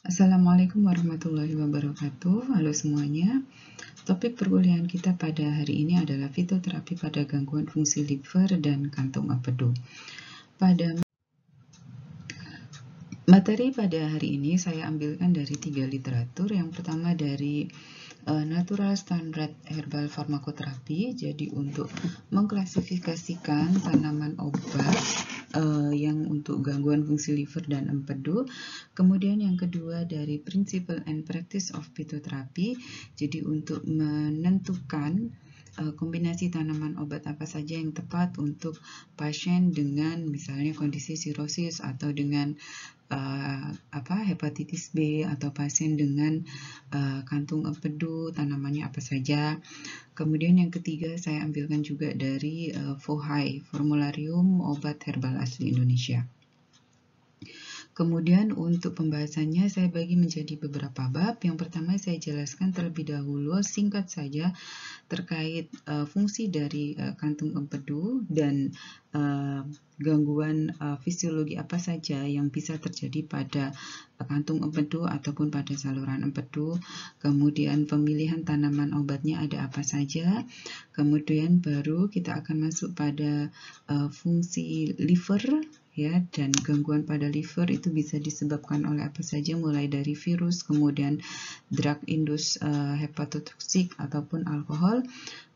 Assalamualaikum warahmatullahi wabarakatuh. Halo semuanya. Topik perkuliahan kita pada hari ini adalah fitoterapi pada gangguan fungsi liver dan kantung empedu. Pada materi pada hari ini saya ambilkan dari 3 literatur. Yang pertama dari Natural Standard Herbal Pharmacotherapy. Jadi untuk mengklasifikasikan tanaman obat yang untuk gangguan fungsi liver dan empedu. Kemudian yang kedua dari Principle and Practice of Phytotherapy. Jadi untuk menentukan kombinasi tanaman obat apa saja yang tepat untuk pasien dengan misalnya kondisi sirosis atau dengan hepatitis B atau pasien dengan kantung empedu, tanamannya apa saja. Kemudian yang ketiga saya ambilkan juga dari FOHAI, Formularium Obat Herbal Asli Indonesia. Kemudian untuk pembahasannya saya bagi menjadi beberapa bab. Yang pertama saya jelaskan terlebih dahulu singkat saja terkait fungsi dari kantung empedu dan gangguan fisiologi apa saja yang bisa terjadi pada kantung empedu ataupun pada saluran empedu. Kemudian pemilihan tanaman obatnya ada apa saja. Kemudian baru kita akan masuk pada fungsi liver. Ya, dan gangguan pada liver itu bisa disebabkan oleh apa saja, mulai dari virus, kemudian drug induced hepatotoksik ataupun alkohol,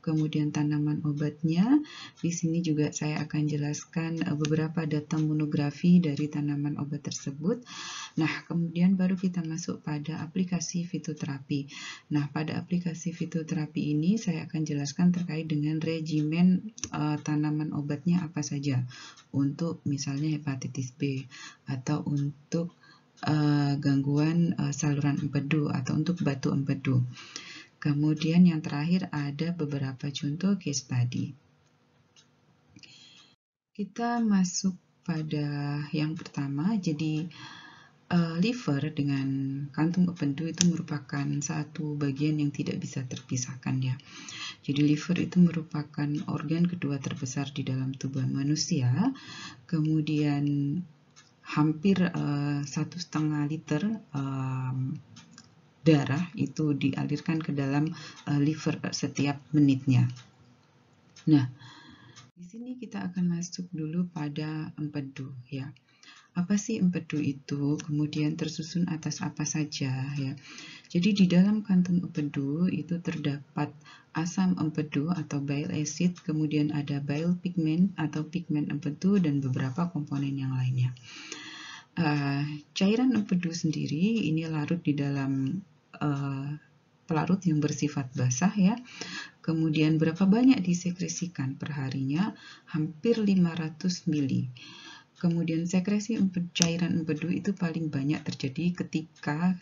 kemudian tanaman obatnya. Di sini juga saya akan jelaskan beberapa data monografi dari tanaman obat tersebut. Nah, kemudian baru kita masuk pada aplikasi fitoterapi. Nah, pada aplikasi fitoterapi ini saya akan jelaskan terkait dengan regimen tanaman obatnya apa saja untuk misalnya hepatitis B atau untuk gangguan saluran empedu atau untuk batu empedu. Kemudian yang terakhir ada beberapa contoh case study. Kita masuk pada yang pertama, jadi liver dengan kantung empedu itu merupakan satu bagian yang tidak bisa terpisahkan ya. Jadi liver itu merupakan organ kedua terbesar di dalam tubuh manusia. Kemudian hampir 1,5 liter darah itu dialirkan ke dalam liver setiap menitnya. Nah, di sini kita akan masuk dulu pada empedu ya. Apa sih empedu itu? Kemudian tersusun atas apa saja ya. Jadi di dalam kantung empedu itu terdapat asam empedu atau bile acid, kemudian ada bile pigment atau pigmen empedu dan beberapa komponen yang lainnya. Cairan empedu sendiri ini larut di dalam pelarut yang bersifat basah ya. Kemudian berapa banyak disekresikan per harinya? Hampir 500 mili. Kemudian sekresi cairan empedu itu paling banyak terjadi ketika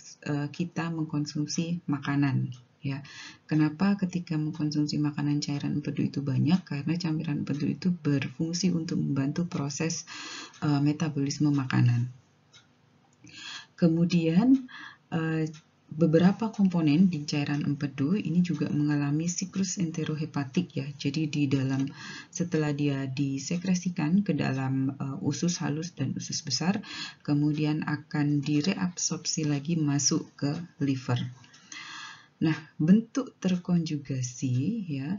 kita mengkonsumsi makanan. Ya, kenapa ketika mengkonsumsi makanan cairan empedu itu banyak? Karena cairan empedu itu berfungsi untuk membantu proses metabolisme makanan. Kemudian beberapa komponen di cairan empedu ini juga mengalami siklus enterohepatik ya. Jadi di dalam setelah dia disekresikan ke dalam usus halus dan usus besar, kemudian akan direabsorpsi lagi masuk ke liver. Nah, bentuk terkonjugasi ya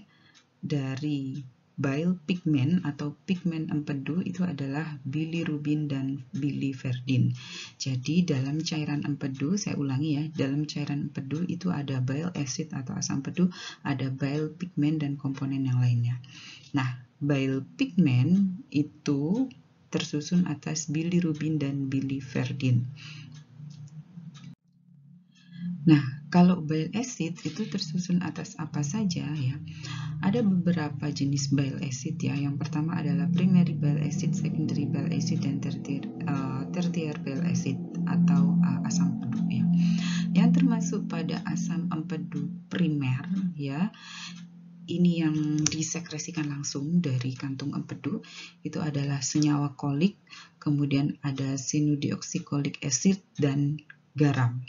dari bile pigment atau pigmen empedu itu adalah bilirubin dan biliverdin. Jadi dalam cairan empedu, saya ulangi ya, dalam cairan empedu itu ada bile acid atau asam empedu, ada bile pigment dan komponen yang lainnya. Nah, bile pigment itu tersusun atas bilirubin dan biliverdin. Nah, kalau bile acid itu tersusun atas apa saja ya? Ada beberapa jenis bile acid ya. Yang pertama adalah primary bile acid, secondary bile acid, dan tertiary bile acid atau asam empedu ya. Yang termasuk pada asam empedu primer ya. Ini yang disekresikan langsung dari kantung empedu itu adalah senyawa kolik, kemudian ada sinudioxycholic acid dan garam.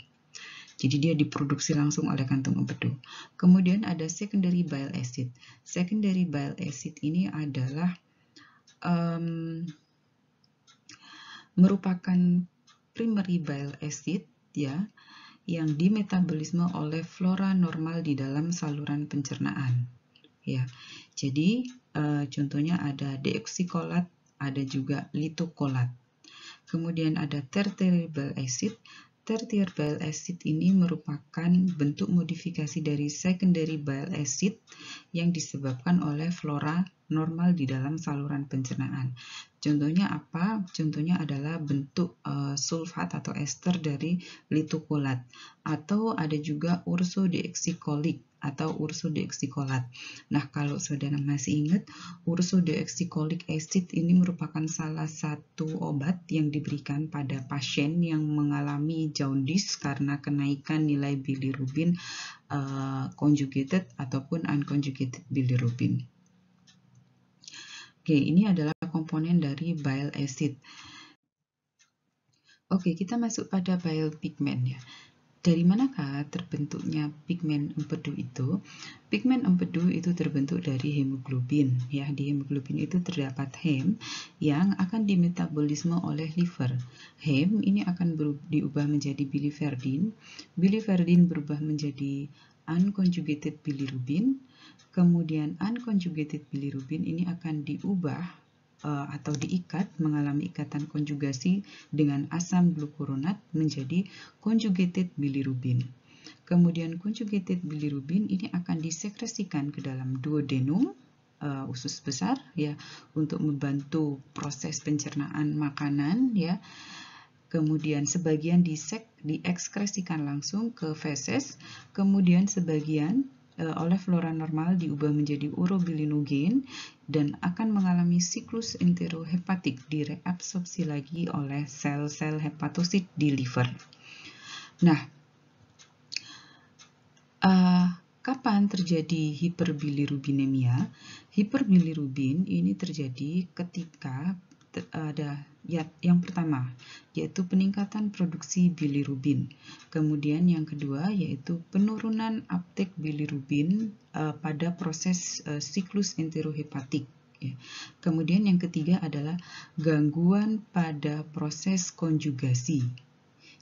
Jadi dia diproduksi langsung oleh kantung empedu. Kemudian ada secondary bile acid. Secondary bile acid ini adalah merupakan primary bile acid ya yang dimetabolisme oleh flora normal di dalam saluran pencernaan. Ya, jadi contohnya ada deoksikolat, ada juga litokolat. Kemudian ada tertiary bile acid. Tertiary bile acid ini merupakan bentuk modifikasi dari secondary bile acid yang disebabkan oleh flora normal di dalam saluran pencernaan. Contohnya apa? Contohnya adalah bentuk sulfat atau ester dari litokolat, atau ada juga ursodeoxycholic atau ursodeoxycholat. Nah, kalau saudara masih ingat, ursodeoxycholic acid ini merupakan salah satu obat yang diberikan pada pasien yang mengalami jaundice karena kenaikan nilai bilirubin conjugated ataupun unconjugated bilirubin. Oke, ini adalah komponen dari bile acid. Oke, kita masuk pada bile pigment ya. Dari manakah terbentuknya pigmen empedu itu? Pigmen empedu itu terbentuk dari hemoglobin. Ya, di hemoglobin itu terdapat hem yang akan dimetabolisme oleh liver. Hem ini akan diubah menjadi biliverdin. Biliverdin berubah menjadi unconjugated bilirubin. Kemudian unconjugated bilirubin ini akan diubah atau diikat, mengalami ikatan konjugasi dengan asam glukuronat menjadi conjugated bilirubin. Kemudian conjugated bilirubin ini akan disekresikan ke dalam duodenum, usus besar ya, untuk membantu proses pencernaan makanan ya. Kemudian sebagian diekskresikan langsung ke feses, kemudian sebagian oleh flora normal diubah menjadi urobilinogen dan akan mengalami siklus enterohepatik, direabsorpsi lagi oleh sel-sel hepatosit di liver. Nah, kapan terjadi hiperbilirubinemia? Hiperbilirubin ini terjadi ketika ada yang pertama yaitu peningkatan produksi bilirubin. Kemudian yang kedua yaitu penurunan uptake bilirubin pada proses siklus enterohepatik. Ya. Kemudian yang ketiga adalah gangguan pada proses konjugasi.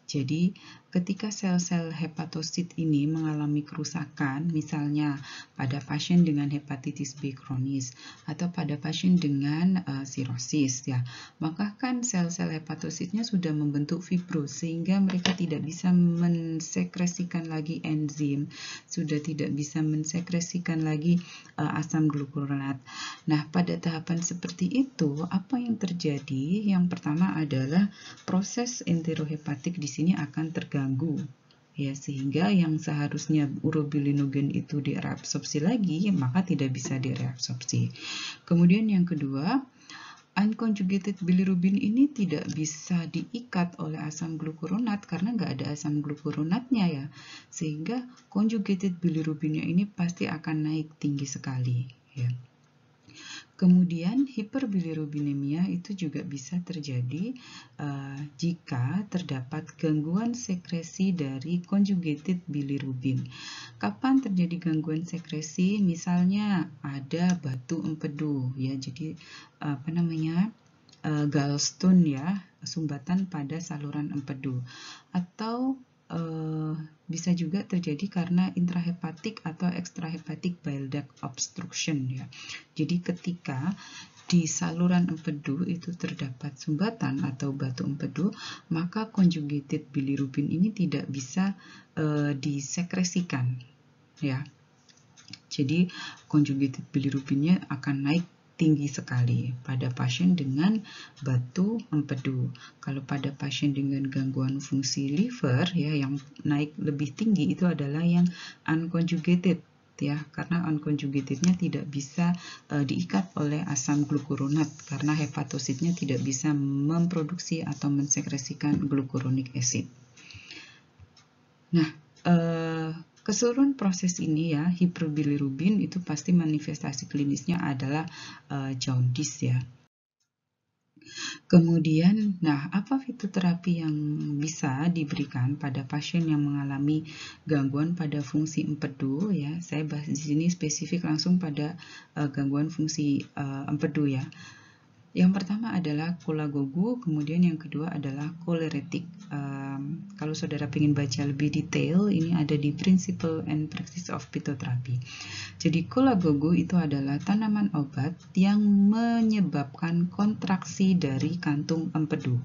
Jadi, ketika sel-sel hepatosit ini mengalami kerusakan, misalnya pada pasien dengan hepatitis B kronis atau pada pasien dengan sirosis, ya, maka kan sel-sel hepatositnya sudah membentuk fibrosis sehingga mereka tidak bisa mensekresikan lagi enzim, sudah tidak bisa mensekresikan lagi asam glukuronat. Nah, pada tahapan seperti itu, apa yang terjadi? Yang pertama adalah proses enterohepatik di sini akan terganggu ya, sehingga yang seharusnya urobilinogen itu direabsorpsi lagi maka tidak bisa direabsorpsi. Kemudian yang kedua, unconjugated bilirubin ini tidak bisa diikat oleh asam glukuronat karena nggak ada asam glukuronatnya ya, sehingga conjugated bilirubinnya ini pasti akan naik tinggi sekali ya. Kemudian hiperbilirubinemia itu juga bisa terjadi jika terdapat gangguan sekresi dari conjugated bilirubin. Kapan terjadi gangguan sekresi? Misalnya ada batu empedu ya, jadi gallstone ya, sumbatan pada saluran empedu, atau bisa juga terjadi karena intrahepatik atau extrahepatic bile duct obstruction ya. Jadi ketika di saluran empedu itu terdapat sumbatan atau batu empedu, maka conjugated bilirubin ini tidak bisa disekresikan ya. Jadi conjugated bilirubinnya akan naik tinggi sekali pada pasien dengan batu empedu. Kalau pada pasien dengan gangguan fungsi liver ya, yang naik lebih tinggi itu adalah yang unconjugated ya, karena unconjugatednya tidak bisa diikat oleh asam glukuronat karena hepatositnya tidak bisa memproduksi atau mensekresikan glukuronic acid. Nah, keseluruhan proses ini ya, hiperbilirubin itu pasti manifestasi klinisnya adalah jaundice ya. Kemudian, nah apa fitoterapi yang bisa diberikan pada pasien yang mengalami gangguan pada fungsi empedu ya? Saya bahas di sini spesifik langsung pada gangguan fungsi empedu ya. Yang pertama adalah kolagogu, kemudian yang kedua adalah koleretik. kalau saudara ingin baca lebih detail, ini ada di Principle and Practice of Phytotherapy. Jadi kolagogu itu adalah tanaman obat yang menyebabkan kontraksi dari kantung empedu.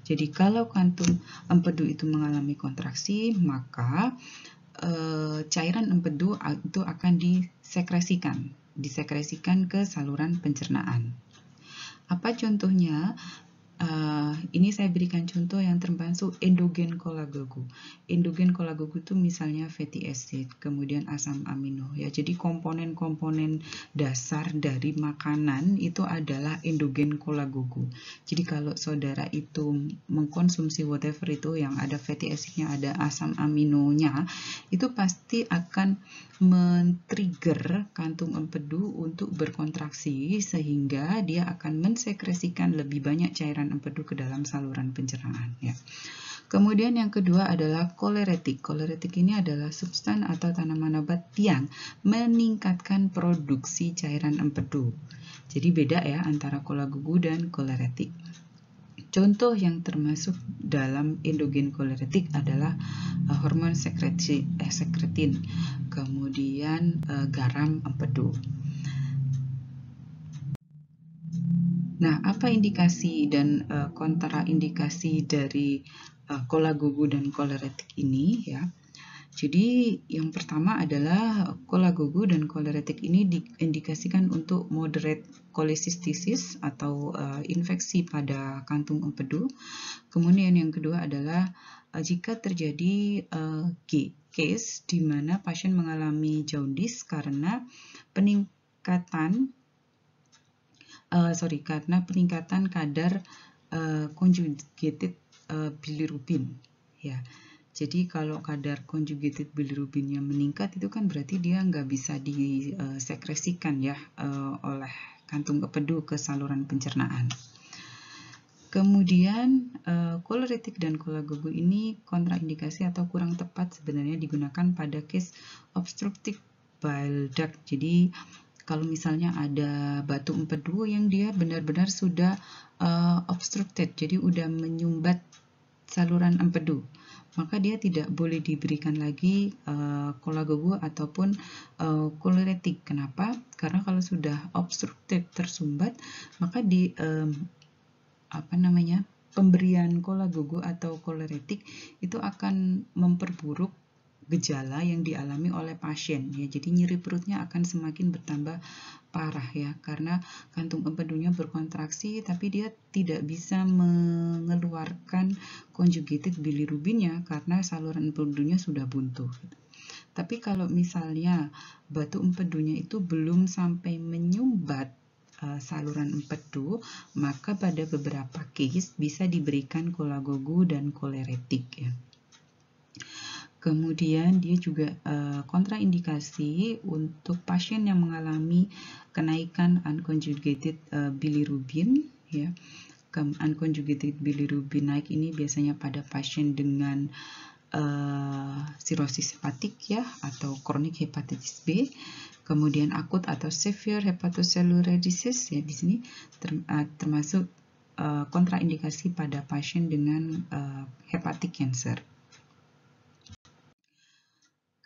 Jadi kalau kantung empedu itu mengalami kontraksi, maka cairan empedu itu akan disekresikan ke saluran pencernaan. Apa contohnya? Ini saya berikan contoh yang termasuk endogen kolagogu. Endogen kolagogu itu misalnya fatty acid, kemudian asam amino ya. Jadi komponen-komponen dasar dari makanan itu adalah endogen kolagogu. Jadi kalau saudara itu mengkonsumsi whatever itu yang ada fatty acidnya, ada asam aminonya, itu pasti akan men-trigger kantung empedu untuk berkontraksi sehingga dia akan mensekresikan lebih banyak cairan empedu ke dalam saluran pencernaan ya. Kemudian yang kedua adalah koleretik. Koleretik ini adalah substan atau tanaman obat yang meningkatkan produksi cairan empedu. Jadi beda ya antara kolagogu dan koleretik. Contoh yang termasuk dalam endogen koleretik adalah hormon sekretin, kemudian garam empedu. Nah, apa indikasi dan kontraindikasi dari kolagogu dan koleretik ini ya? Jadi yang pertama adalah kolagogu dan koleretik ini diindikasikan untuk moderate cholecystitis atau infeksi pada kantung empedu. Kemudian yang kedua adalah jika terjadi case di mana pasien mengalami jaundice karena peningkatan kadar conjugated bilirubin ya. Jadi kalau kadar conjugated bilirubinnya meningkat itu kan berarti dia nggak bisa disekresikan ya oleh kantung empedu ke saluran pencernaan. Kemudian koleretik dan kolagogu ini kontraindikasi atau kurang tepat sebenarnya digunakan pada case obstructive bile duct. Jadi kalau misalnya ada batu empedu yang dia benar-benar sudah obstructed, jadi udah menyumbat saluran empedu, maka dia tidak boleh diberikan lagi kolagogu ataupun koleretik. Kenapa? Karena kalau sudah obstructed, tersumbat, maka pemberian kolagogu atau koleretik itu akan memperburuk gejala yang dialami oleh pasien ya. Jadi nyeri perutnya akan semakin bertambah parah ya, karena kantung empedunya berkontraksi tapi dia tidak bisa mengeluarkan conjugated bilirubinnya karena saluran empedunya sudah buntu. Tapi kalau misalnya batu empedunya itu belum sampai menyumbat saluran empedu, maka pada beberapa case bisa diberikan kolagogu dan koleretik ya. Kemudian dia juga kontraindikasi untuk pasien yang mengalami kenaikan unconjugated bilirubin ya. Unconjugated bilirubin naik ini biasanya pada pasien dengan sirosis hepatik ya atau chronic hepatitis B, kemudian akut atau severe hepatocellular disease ya, di sini termasuk kontraindikasi pada pasien dengan hepatic cancer.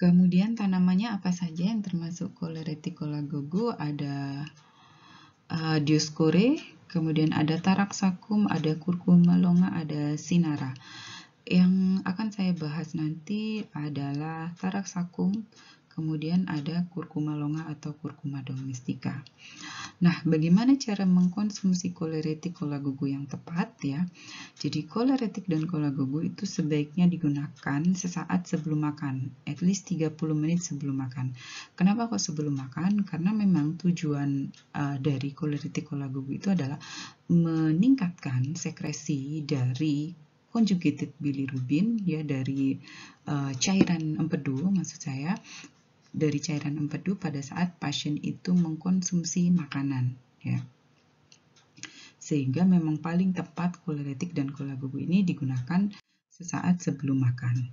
Kemudian tanamannya apa saja yang termasuk koleretik kolagogu? Ada Dioscure, kemudian ada Taraxacum, ada Curcuma longa, ada Cinara. Yang akan saya bahas nanti adalah Taraxacum, kemudian ada Curcuma longa atau Curcuma domestica. Nah, bagaimana cara mengkonsumsi koleretik kolagogu yang tepat ya? Jadi koleretik dan kolagogu itu sebaiknya digunakan sesaat sebelum makan, at least 30 menit sebelum makan. Kenapa kok sebelum makan? Karena memang tujuan dari koleretik kolagogu itu adalah meningkatkan sekresi dari conjugated bilirubin ya, dari cairan empedu maksud saya, dari cairan empedu pada saat pasien itu mengkonsumsi makanan ya. Sehingga memang paling tepat koleretik dan kolagogu ini digunakan sesaat sebelum makan.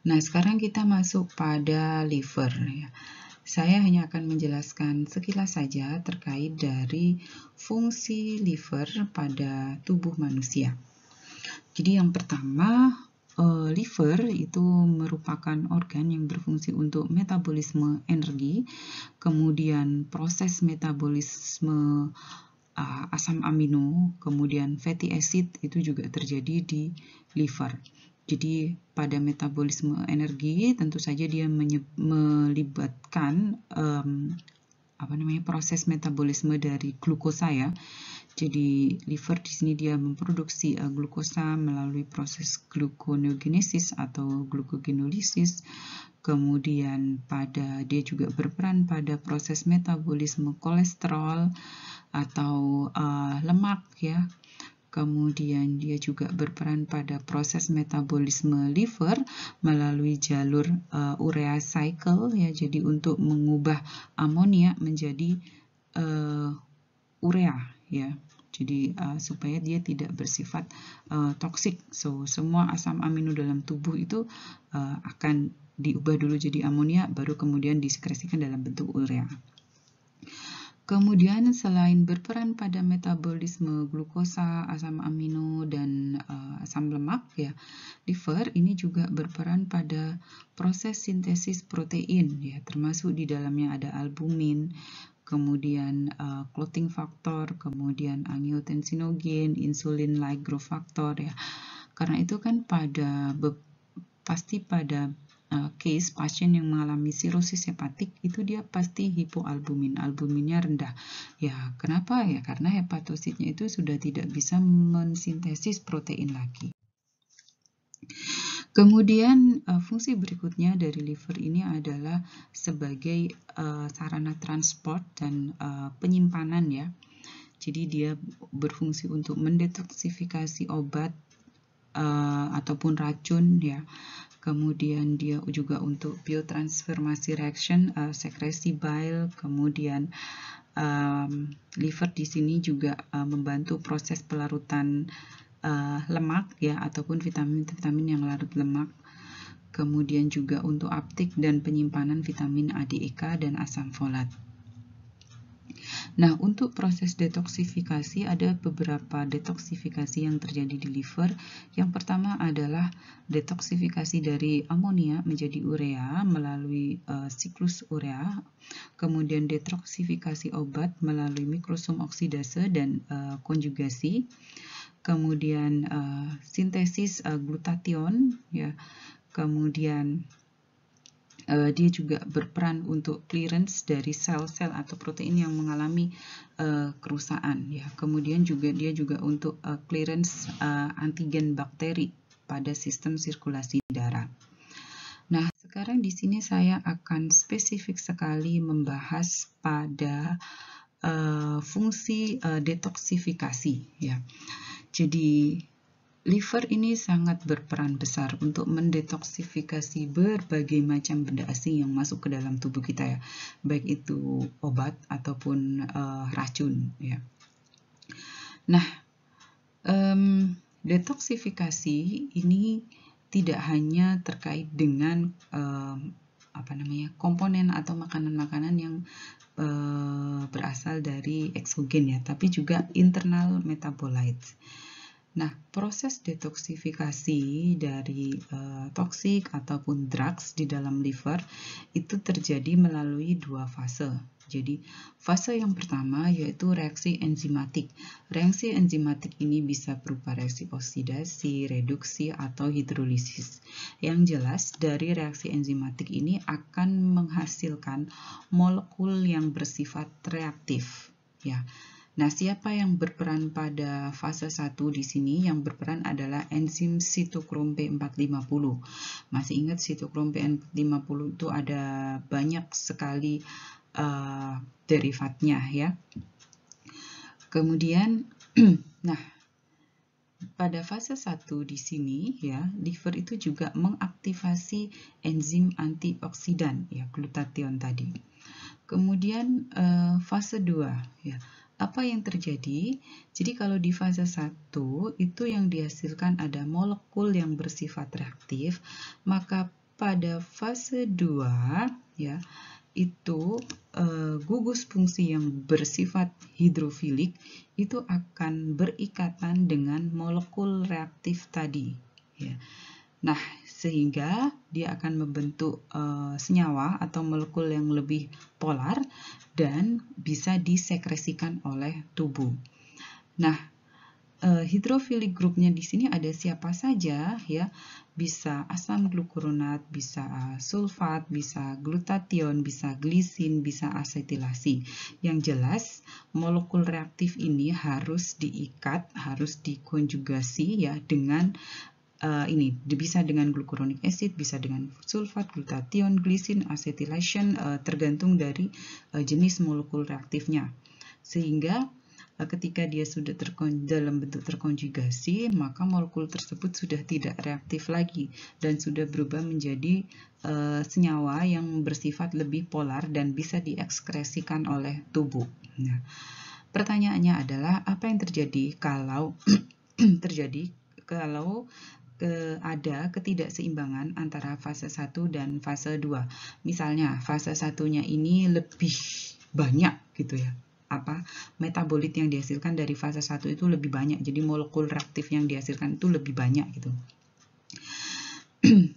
Nah, sekarang kita masuk pada liver ya. Saya hanya akan menjelaskan sekilas saja terkait dari fungsi liver pada tubuh manusia. Jadi yang pertama, liver itu merupakan organ yang berfungsi untuk metabolisme energi, kemudian proses metabolisme asam amino, kemudian fatty acid itu juga terjadi di liver. Jadi pada metabolisme energi tentu saja dia melibatkan proses metabolisme dari glukosa ya. Jadi liver di sini dia memproduksi glukosa melalui proses gluconeogenesis atau glucogenolisis. Kemudian dia juga berperan pada proses metabolisme kolesterol atau lemak ya. Kemudian dia juga berperan pada proses metabolisme liver melalui jalur urea cycle ya. Jadi untuk mengubah amonia menjadi urea ya. Jadi supaya dia tidak bersifat toksik. So semua asam amino dalam tubuh itu akan diubah dulu jadi amonia, baru kemudian disekresikan dalam bentuk urea. Kemudian selain berperan pada metabolisme glukosa, asam amino, dan asam lemak ya, liver ini juga berperan pada proses sintesis protein ya, termasuk di dalamnya ada albumin, kemudian clotting factor, kemudian angiotensinogen, insulin-like growth factor ya. Karena itu kan pasti pada case pasien yang mengalami sirosis hepatik itu dia pasti hipoalbumin, albuminnya rendah. Ya, kenapa ya? Karena hepatositnya itu sudah tidak bisa mensintesis protein lagi. Kemudian fungsi berikutnya dari liver ini adalah sebagai sarana transport dan penyimpanan ya. Jadi dia berfungsi untuk mendetoksifikasi obat ataupun racun ya. Kemudian dia juga untuk biotransformasi reaction, sekresi bile, kemudian liver di sini juga membantu proses pelarutan lemak ya, ataupun vitamin-vitamin yang larut lemak. Kemudian juga untuk uptake dan penyimpanan vitamin A, D, E, K, dan asam folat. Nah, untuk proses detoksifikasi ada beberapa detoksifikasi yang terjadi di liver. Yang pertama adalah detoksifikasi dari amonia menjadi urea melalui siklus urea. Kemudian detoksifikasi obat melalui mikrosum oksidase dan konjugasi. Kemudian sintesis glutathione ya. Kemudian dia juga berperan untuk clearance dari sel-sel atau protein yang mengalami kerusakan ya. Kemudian dia juga untuk clearance antigen bakteri pada sistem sirkulasi darah. Nah, sekarang di sini saya akan spesifik sekali membahas pada fungsi detoksifikasi ya. Jadi liver ini sangat berperan besar untuk mendetoksifikasi berbagai macam benda asing yang masuk ke dalam tubuh kita ya, baik itu obat ataupun racun ya. Nah, detoksifikasi ini tidak hanya terkait dengan komponen atau makanan-makanan yang berasal dari eksogen ya, tapi juga internal metabolites. Nah, proses detoksifikasi dari toksik ataupun drugs di dalam liver itu terjadi melalui dua fase. Jadi, fase yang pertama yaitu reaksi enzimatik. Reaksi enzimatik ini bisa berupa reaksi oksidasi, reduksi, atau hidrolisis. Yang jelas, dari reaksi enzimatik ini akan menghasilkan molekul yang bersifat reaktif. Ya. Nah, siapa yang berperan pada fase 1 di sini? Yang berperan adalah enzim sitokrom P450. Masih ingat sitokrom P450 itu ada banyak sekali derivatnya ya. Kemudian, nah, pada fase 1 di sini ya, liver itu juga mengaktifasi enzim antioksidan ya, glutathione tadi. Kemudian fase 2 ya. Apa yang terjadi? Jadi kalau di fase 1 itu yang dihasilkan ada molekul yang bersifat reaktif, maka pada fase 2 ya, itu gugus fungsi yang bersifat hidrofilik itu akan berikatan dengan molekul reaktif tadi ya. Nah, sehingga dia akan membentuk senyawa atau molekul yang lebih polar dan bisa disekresikan oleh tubuh. Nah, hidrofilik grupnya di sini ada siapa saja ya, bisa asam glukuronat, bisa sulfat, bisa glutation, bisa glisin, bisa asetilasi. Yang jelas molekul reaktif ini harus diikat, harus dikonjugasi ya dengan ini bisa dengan glucuronic acid, bisa dengan sulfat, glutation, glisin, acetylation, tergantung dari jenis molekul reaktifnya. Sehingga ketika dia sudah dalam bentuk terkonjugasi, maka molekul tersebut sudah tidak reaktif lagi dan sudah berubah menjadi senyawa yang bersifat lebih polar dan bisa diekskresikan oleh tubuh. Nah, pertanyaannya adalah apa yang terjadi kalau ada ketidakseimbangan antara fase 1 dan fase 2. Misalnya, fase 1-nya ini lebih banyak gitu ya. Metabolit yang dihasilkan dari fase 1 itu lebih banyak. Jadi molekul reaktif yang dihasilkan itu lebih banyak gitu.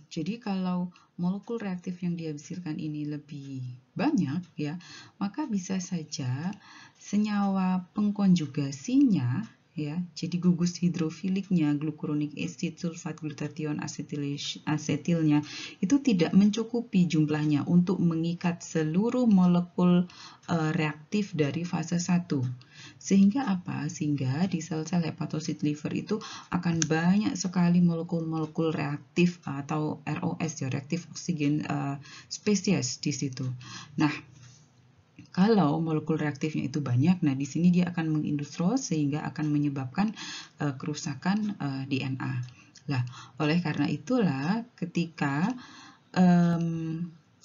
Jadi kalau molekul reaktif yang dihasilkan ini lebih banyak ya, maka bisa saja senyawa pengkonjugasinya ya, jadi gugus hidrofiliknya, glucuronic acid, sulfat, glutation, asetilnya itu tidak mencukupi jumlahnya untuk mengikat seluruh molekul reaktif dari fase 1. Sehingga apa? Sehingga di sel-sel hepatosit liver itu akan banyak sekali molekul-molekul reaktif atau ROS ya, reaktif oksigen spesies di situ. Nah, kalau molekul reaktifnya itu banyak, nah di sini dia akan mengindustros sehingga akan menyebabkan kerusakan DNA. Nah, oleh karena itulah ketika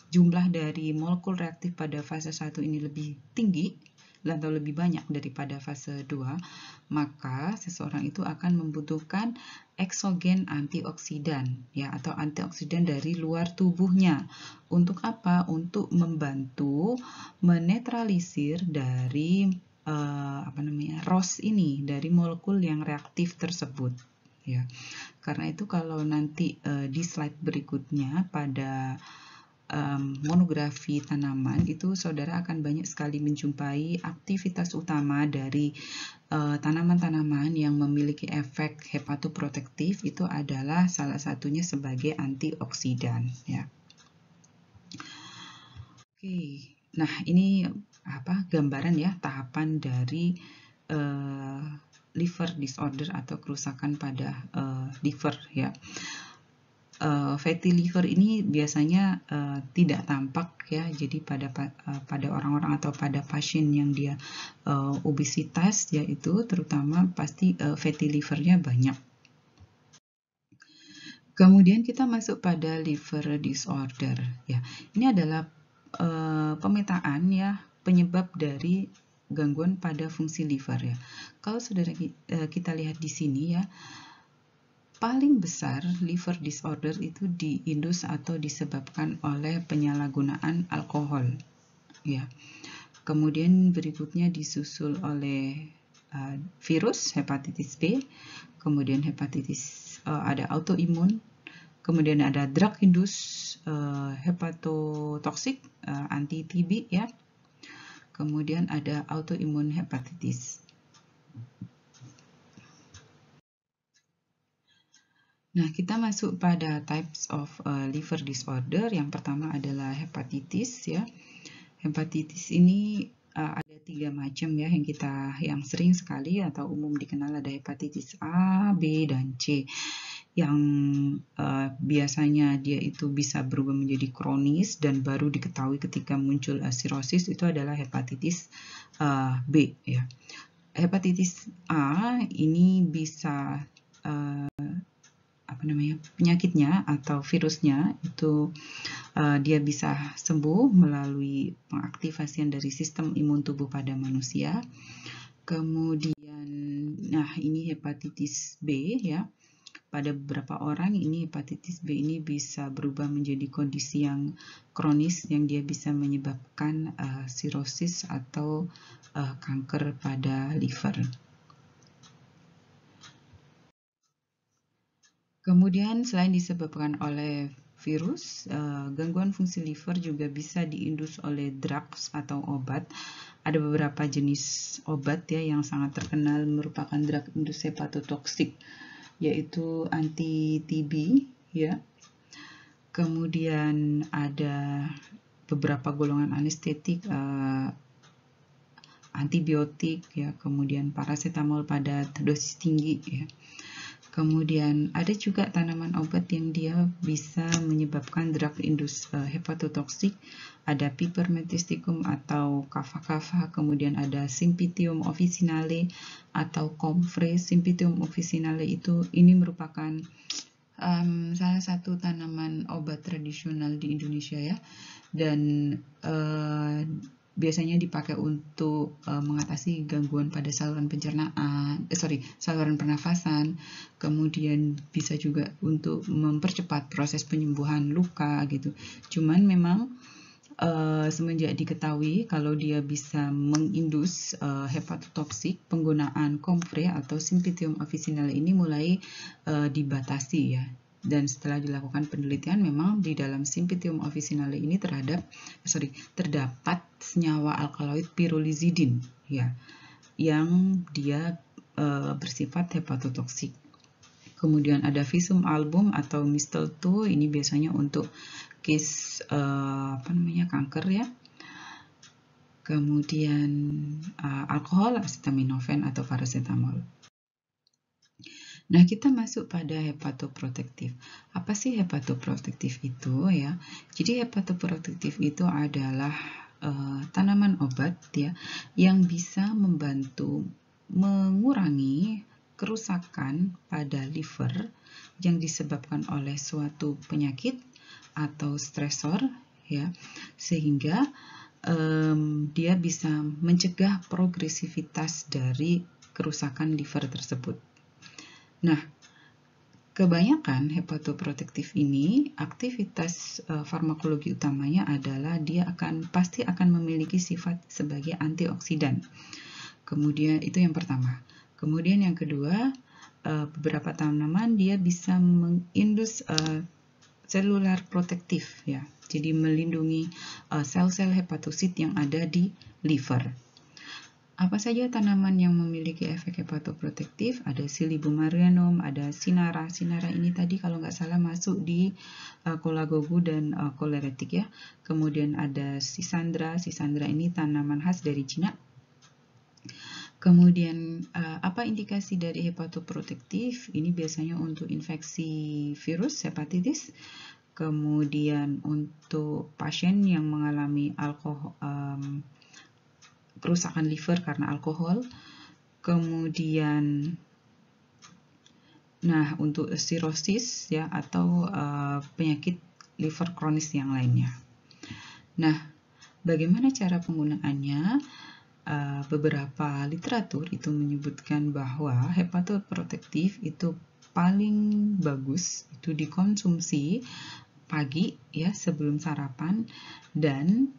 jumlah dari molekul reaktif pada fase 1 ini lebih tinggi atau lebih banyak daripada fase 2, maka seseorang itu akan membutuhkan eksogen antioksidan ya, atau antioksidan dari luar tubuhnya. Untuk apa? Untuk membantu menetralisir dari ROS ini, dari molekul yang reaktif tersebut ya. Karena itu kalau nanti di slide berikutnya pada monografi tanaman itu saudara akan banyak sekali menjumpai aktivitas utama dari tanaman-tanaman yang memiliki efek hepatoprotektif itu adalah salah satunya sebagai antioksidan ya. Oke, nah ini gambaran ya tahapan dari liver disorder atau kerusakan pada liver ya. Fatty liver ini biasanya tidak tampak ya, jadi pada orang-orang atau pada pasien yang dia obesitas yaitu terutama pasti fatty livernya banyak. Kemudian kita masuk pada liver disorder ya. Ini adalah pemetaan ya penyebab dari gangguan pada fungsi liver ya. Kalau saudara kita lihat di sini ya, paling besar liver disorder itu diindus atau disebabkan oleh penyalahgunaan alkohol ya. Kemudian berikutnya disusul oleh virus hepatitis B, kemudian hepatitis ada autoimun, kemudian ada drug induced hepatotoxic anti TB ya. Kemudian ada autoimun hepatitis. Nah, kita masuk pada types of liver disorder. Yang pertama adalah hepatitis ya. Hepatitis ini ada 3 macam ya yang sering sekali atau umum dikenal, ada hepatitis A, B, dan C. Yang biasanya dia itu bisa berubah menjadi kronis dan baru diketahui ketika muncul sirosis, itu adalah hepatitis B ya. Hepatitis A ini bisa penyakitnya atau virusnya itu dia bisa sembuh melalui pengaktifasian dari sistem imun tubuh pada manusia. Kemudian nah ini hepatitis B ya. Pada beberapa orang ini hepatitis B ini bisa berubah menjadi kondisi yang kronis yang dia bisa menyebabkan sirosis atau kanker pada liver. Kemudian selain disebabkan oleh virus, gangguan fungsi liver juga bisa diindus oleh drugs atau obat. Ada beberapa jenis obat ya yang sangat terkenal merupakan drug induced hepatotoxic, yaitu anti-TB ya. Kemudian ada beberapa golongan anestetik, antibiotik ya, kemudian paracetamol pada dosis tinggi ya. Kemudian ada juga tanaman obat yang dia bisa menyebabkan drug induced hepatotoxic. Ada Pipermint mysticum atau kava-kava, kemudian ada Symphytium officinale atau Comfrey. Symphytium officinale ini merupakan salah satu tanaman obat tradisional di Indonesia ya, dan biasanya dipakai untuk mengatasi gangguan pada saluran pencernaan, saluran pernafasan. Kemudian bisa juga untuk mempercepat proses penyembuhan luka gitu. Cuman memang semenjak diketahui kalau dia bisa mengindus hepatotoxic, penggunaan Comfrey atau Symphytium officinale ini mulai dibatasi ya. Dan setelah dilakukan penelitian, memang di dalam Symphytium officinale ini terdapat senyawa alkaloid pyrrolizidin ya, yang dia bersifat hepatotoksik. Kemudian ada Visum album atau mistletoe, ini biasanya untuk case kanker ya. Kemudian alkohol, acetaminophen atau paracetamol. Nah, kita masuk pada hepatoprotektif. Apa sih hepatoprotektif itu ya? Jadi hepatoprotektif itu adalah tanaman obat ya yang bisa membantu mengurangi kerusakan pada liver yang disebabkan oleh suatu penyakit atau stresor ya, sehingga dia bisa mencegah progresivitas dari kerusakan liver tersebut. Nah, kebanyakan hepatoprotektif ini aktivitas farmakologi utamanya adalah dia pasti akan memiliki sifat sebagai antioksidan. Kemudian itu yang pertama. Kemudian yang kedua, beberapa tanaman dia bisa mengindus selular protektif ya. Jadi melindungi sel-sel hepatosit yang ada di liver. Apa saja tanaman yang memiliki efek hepatoprotektif? Ada Silybum marianum, ada Cinara ini tadi kalau nggak salah masuk di Colagogu dan Coleretic ya. Kemudian ada Schisandra ini tanaman khas dari Cina. Kemudian apa indikasi dari hepatoprotektif? Ini biasanya untuk infeksi virus hepatitis. Kemudian untuk pasien yang mengalami kerusakan liver karena alkohol. Kemudian untuk sirosis ya atau penyakit liver kronis yang lainnya. Nah, bagaimana cara penggunaannya? Beberapa literatur itu menyebutkan bahwa hepatoprotektif itu paling bagus itu dikonsumsi pagi ya sebelum sarapan dan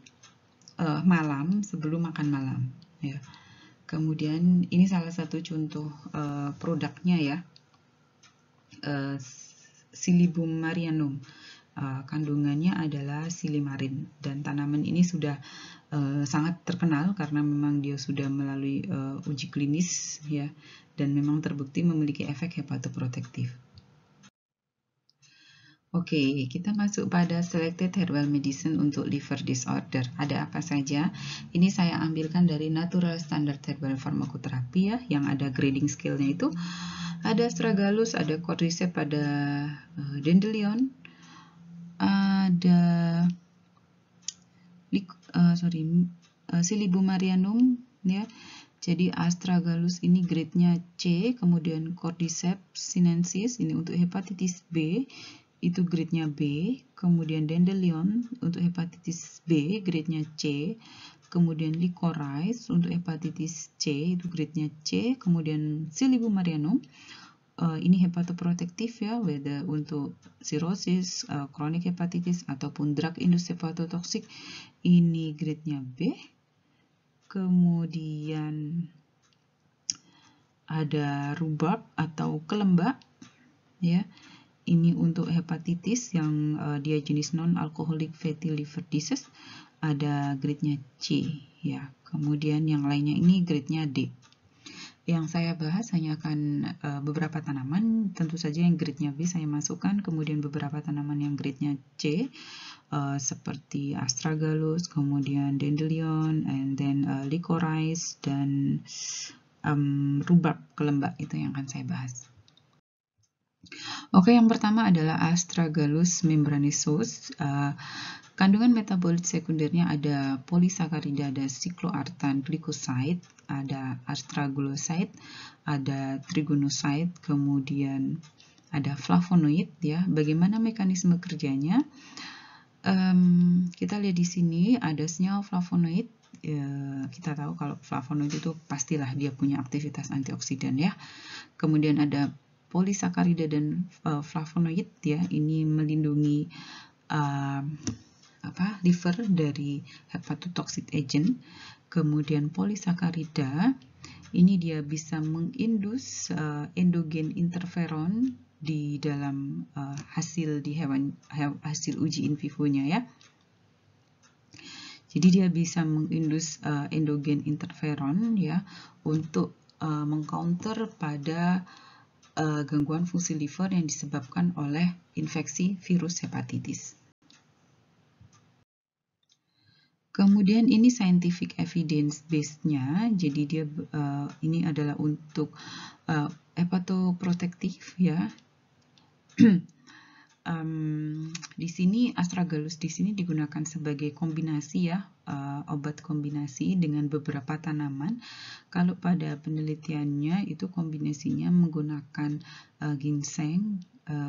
malam sebelum makan malam ya. Kemudian ini salah satu contoh produknya ya, Silybum marianum. Kandungannya adalah silimarin dan tanaman ini sudah sangat terkenal karena memang dia sudah melalui uji klinis ya, dan memang terbukti memiliki efek hepatoprotektif. Oke, kita masuk pada selected herbal medicine untuk liver disorder. Ada apa saja? Ini saya ambilkan dari Natural Standard Herbal Pharmacotherapy ya, yang ada grading scale-nya itu. Ada Astragalus, ada Cordyceps, ada Dandelion, ada Silybum marianum ya. Jadi Astragalus ini grade-nya C, kemudian Cordyceps sinensis ini untuk hepatitis B itu grade-nya B, kemudian Dandelion untuk hepatitis B grade-nya C, kemudian Licorice untuk hepatitis C itu grade-nya C, kemudian Silybum marianum ini hepatoprotektif ya, whether untuk cirrhosis, chronic hepatitis ataupun drug induced hepatotoxic ini grade-nya B. Kemudian ada rhubarb atau kelembak ya. ini untuk hepatitis yang dia jenis non-alcoholic fatty liver disease, ada grade-nya C ya. Kemudian yang lainnya ini grade-nya D. Yang saya bahas hanya akan beberapa tanaman, tentu saja yang grade-nya B saya masukkan, kemudian beberapa tanaman yang grade-nya C seperti astragalus, kemudian dandelion, and then licorice, dan rhubarb kelembak, itu yang akan saya bahas. Oke, yang pertama adalah Astragalus membranosus. Kandungan metabolit sekundernya ada polisakarida, ada sikloartan glycoside, ada astragaloside, ada trigonoside, kemudian ada flavonoid ya. Bagaimana mekanisme kerjanya? Kita lihat di sini ada senyawa flavonoid. Kita tahu kalau flavonoid itu pastilah dia punya aktivitas antioksidan ya. Kemudian ada polisakarida dan flavonoid ya, ini melindungi liver dari hepatotoxic agent. Kemudian polisakarida ini dia bisa mengindus endogen interferon di dalam hasil uji in vivonya ya. Jadi dia bisa mengindus endogen interferon ya untuk mengcounter pada gangguan fungsi liver yang disebabkan oleh infeksi virus hepatitis. Kemudian ini scientific evidence base-nya, jadi dia ini adalah untuk hepatoprotektif ya. Di sini astragalus di sini digunakan sebagai kombinasi ya, obat kombinasi dengan beberapa tanaman. Kalau pada penelitiannya itu kombinasinya menggunakan ginseng,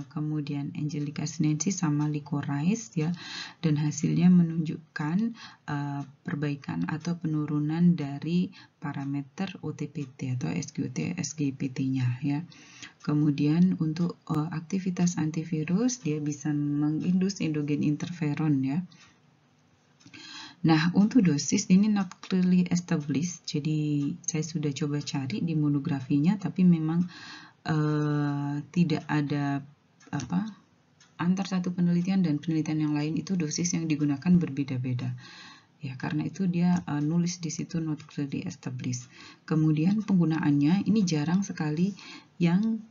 kemudian Angelica sinensis sama licorice ya, dan hasilnya menunjukkan perbaikan atau penurunan dari parameter OTPT atau SGOT SGPT-nya ya. Kemudian untuk aktivitas antivirus dia bisa mengindus endogen interferon ya. Nah, untuk dosis ini not clearly established. Jadi saya sudah coba cari di monografinya, tapi memang tidak ada antar satu penelitian dan penelitian yang lain itu dosis yang digunakan berbeda-beda. Ya, karena itu dia nulis di situ not clearly established. Kemudian penggunaannya ini jarang sekali yang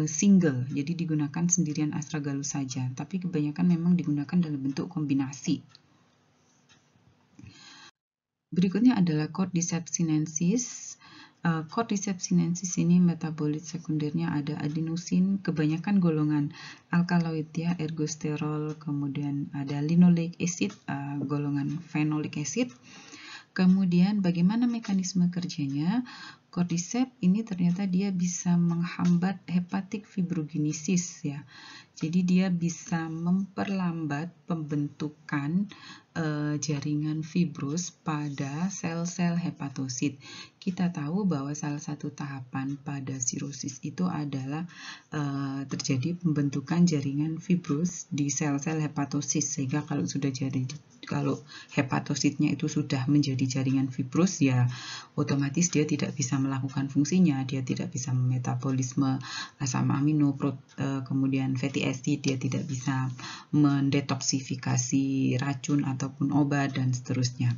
single, jadi digunakan sendirian astragalus saja, tapi kebanyakan memang digunakan dalam bentuk kombinasi. Berikutnya adalah Cordyceps sinensis. Cordyceps sinensis ini metabolit sekundernya ada adenosin, kebanyakan golongan alkaloid ya, ergosterol, kemudian ada linoleic acid, golongan phenolic acid. Kemudian bagaimana mekanisme kerjanya? Cordyceps ini ternyata dia bisa menghambat hepatic fibrogenesis ya. Jadi dia bisa memperlambat pembentukan jaringan fibrus pada sel-sel hepatosit. Kita tahu bahwa salah satu tahapan pada sirosis itu adalah terjadi pembentukan jaringan fibrus di sel-sel hepatosit, sehingga kalau hepatositnya itu sudah menjadi jaringan fibrus ya otomatis dia tidak bisa melakukan fungsinya, dia tidak bisa metabolisme asam amino, kemudian fatty acid, dia tidak bisa mendetoksifikasi racun ataupun obat dan seterusnya.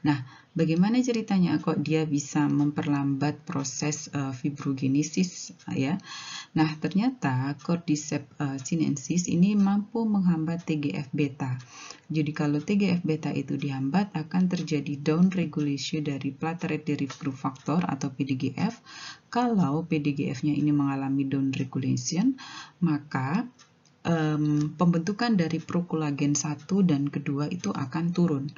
Nah, bagaimana ceritanya kok dia bisa memperlambat proses fibrogenesis ya? Nah, ternyata Cordyceps sinensis ini mampu menghambat TGF-beta. Jadi kalau TGF-beta itu dihambat akan terjadi down regulation dari platelet derived growth factor atau PDGF. Kalau PDGF-nya ini mengalami down regulation, maka pembentukan dari prokolagen 1 dan kedua itu akan turun.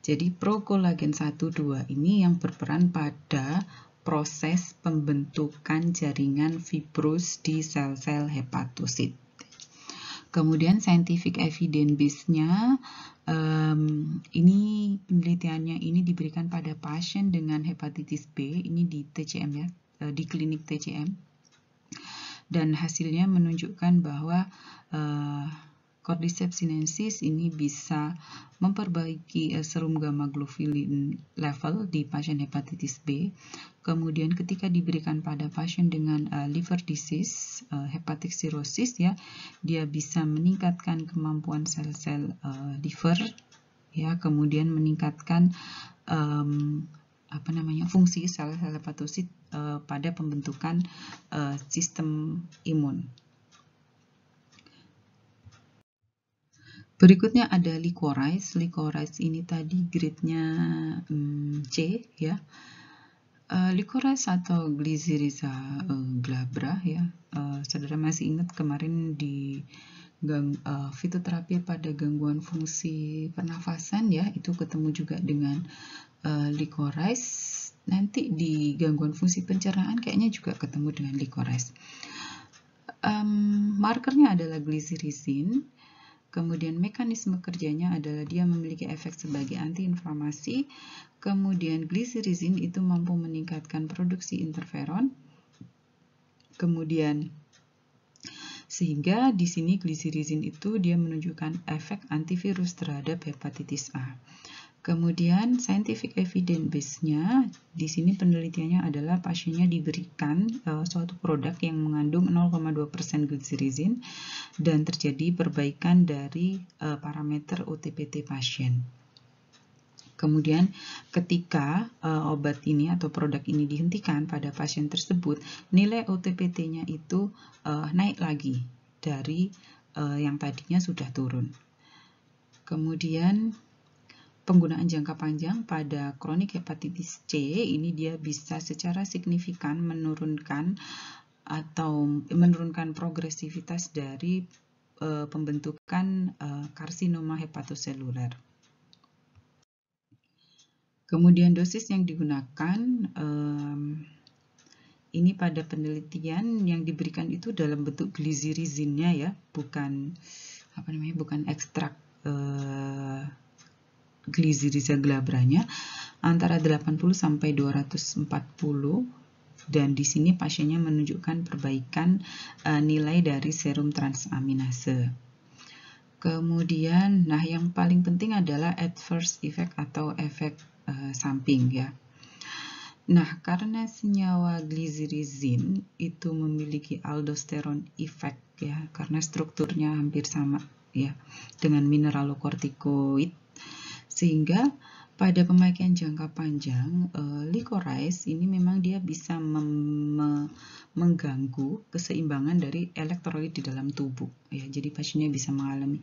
Jadi prokolagen 1, 2 ini yang berperan pada proses pembentukan jaringan fibrus di sel-sel hepatosit. Kemudian scientific evidence base-nya, ini penelitiannya ini diberikan pada pasien dengan hepatitis B, ini di TCM ya, di klinik TCM. Dan hasilnya menunjukkan bahwa Cordyceps sinensis ini bisa memperbaiki serum gamma globulin level di pasien hepatitis B. Kemudian ketika diberikan pada pasien dengan liver disease, hepatic cirrhosis ya, dia bisa meningkatkan kemampuan sel-sel liver ya, kemudian meningkatkan fungsi sel-sel hepatosit pada pembentukan sistem imun. Berikutnya ada licorice. Licorice ini tadi grade-nya C ya. Licorice atau Glycyrrhiza glabra ya. Saudara masih ingat kemarin di fitoterapi pada gangguan fungsi pernafasan ya, itu ketemu juga dengan licorice. Nanti di gangguan fungsi pencernaan kayaknya juga ketemu dengan licorice. Markernya adalah glycyrrhizin. Kemudian mekanisme kerjanya adalah dia memiliki efek sebagai antiinflamasi. Kemudian glycyrrhizin itu mampu meningkatkan produksi interferon. Kemudian sehingga di sini glycyrrhizin itu dia menunjukkan efek antivirus terhadap hepatitis A. Kemudian scientific evidence base-nya di sini penelitiannya adalah pasiennya diberikan suatu produk yang mengandung 0,2% glycyrrhizin dan terjadi perbaikan dari parameter OTPT pasien. Kemudian ketika obat ini atau produk ini dihentikan pada pasien tersebut, nilai OTPT-nya itu naik lagi dari yang tadinya sudah turun. Kemudian penggunaan jangka panjang pada kronik hepatitis C ini dia bisa secara signifikan menurunkan progresivitas dari pembentukan karsinoma hepatoseluler. Kemudian dosis yang digunakan ini pada penelitian yang diberikan itu dalam bentuk glycyrrhizinnya ya, bukan ekstrak Glycyrrhiza glabranya, antara 80 sampai 240, dan di sini pasiennya menunjukkan perbaikan nilai dari serum transaminase. Kemudian, yang paling penting adalah adverse effect atau efek samping ya. Karena senyawa glycyrrhizin itu memiliki aldosteron effect ya, karena strukturnya hampir sama ya dengan mineralokortikoid, sehingga pada pemakaian jangka panjang licorice ini memang dia bisa mengganggu keseimbangan dari elektrolit di dalam tubuh ya. Jadi pasiennya bisa mengalami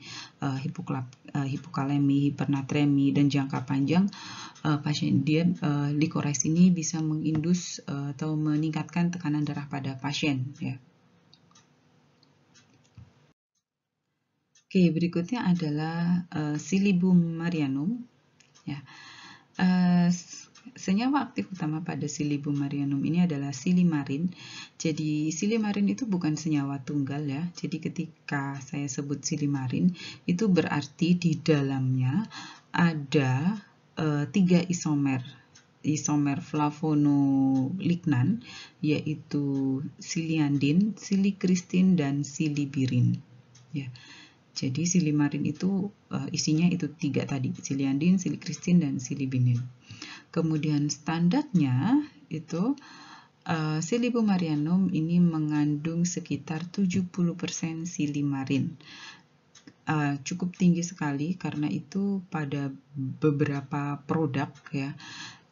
hipokalemi, hipernatremi, dan jangka panjang licorice ini bisa mengindus atau meningkatkan tekanan darah pada pasien ya. Oke, berikutnya adalah Silybum marianum ya. Senyawa aktif utama pada Silybum marianum ini adalah silimarin. Jadi silimarin itu bukan senyawa tunggal ya. Jadi ketika saya sebut silimarin itu berarti di dalamnya ada 3 isomer flavonolignan, yaitu siliandin, silikristin, dan silibirin ya. Jadi silimarin itu isinya itu 3 tadi, siliandin, silikristin, dan silibinin. Kemudian standarnya itu Silybum marianum ini mengandung sekitar 70% silimarin. Cukup tinggi sekali, karena itu pada beberapa produk ya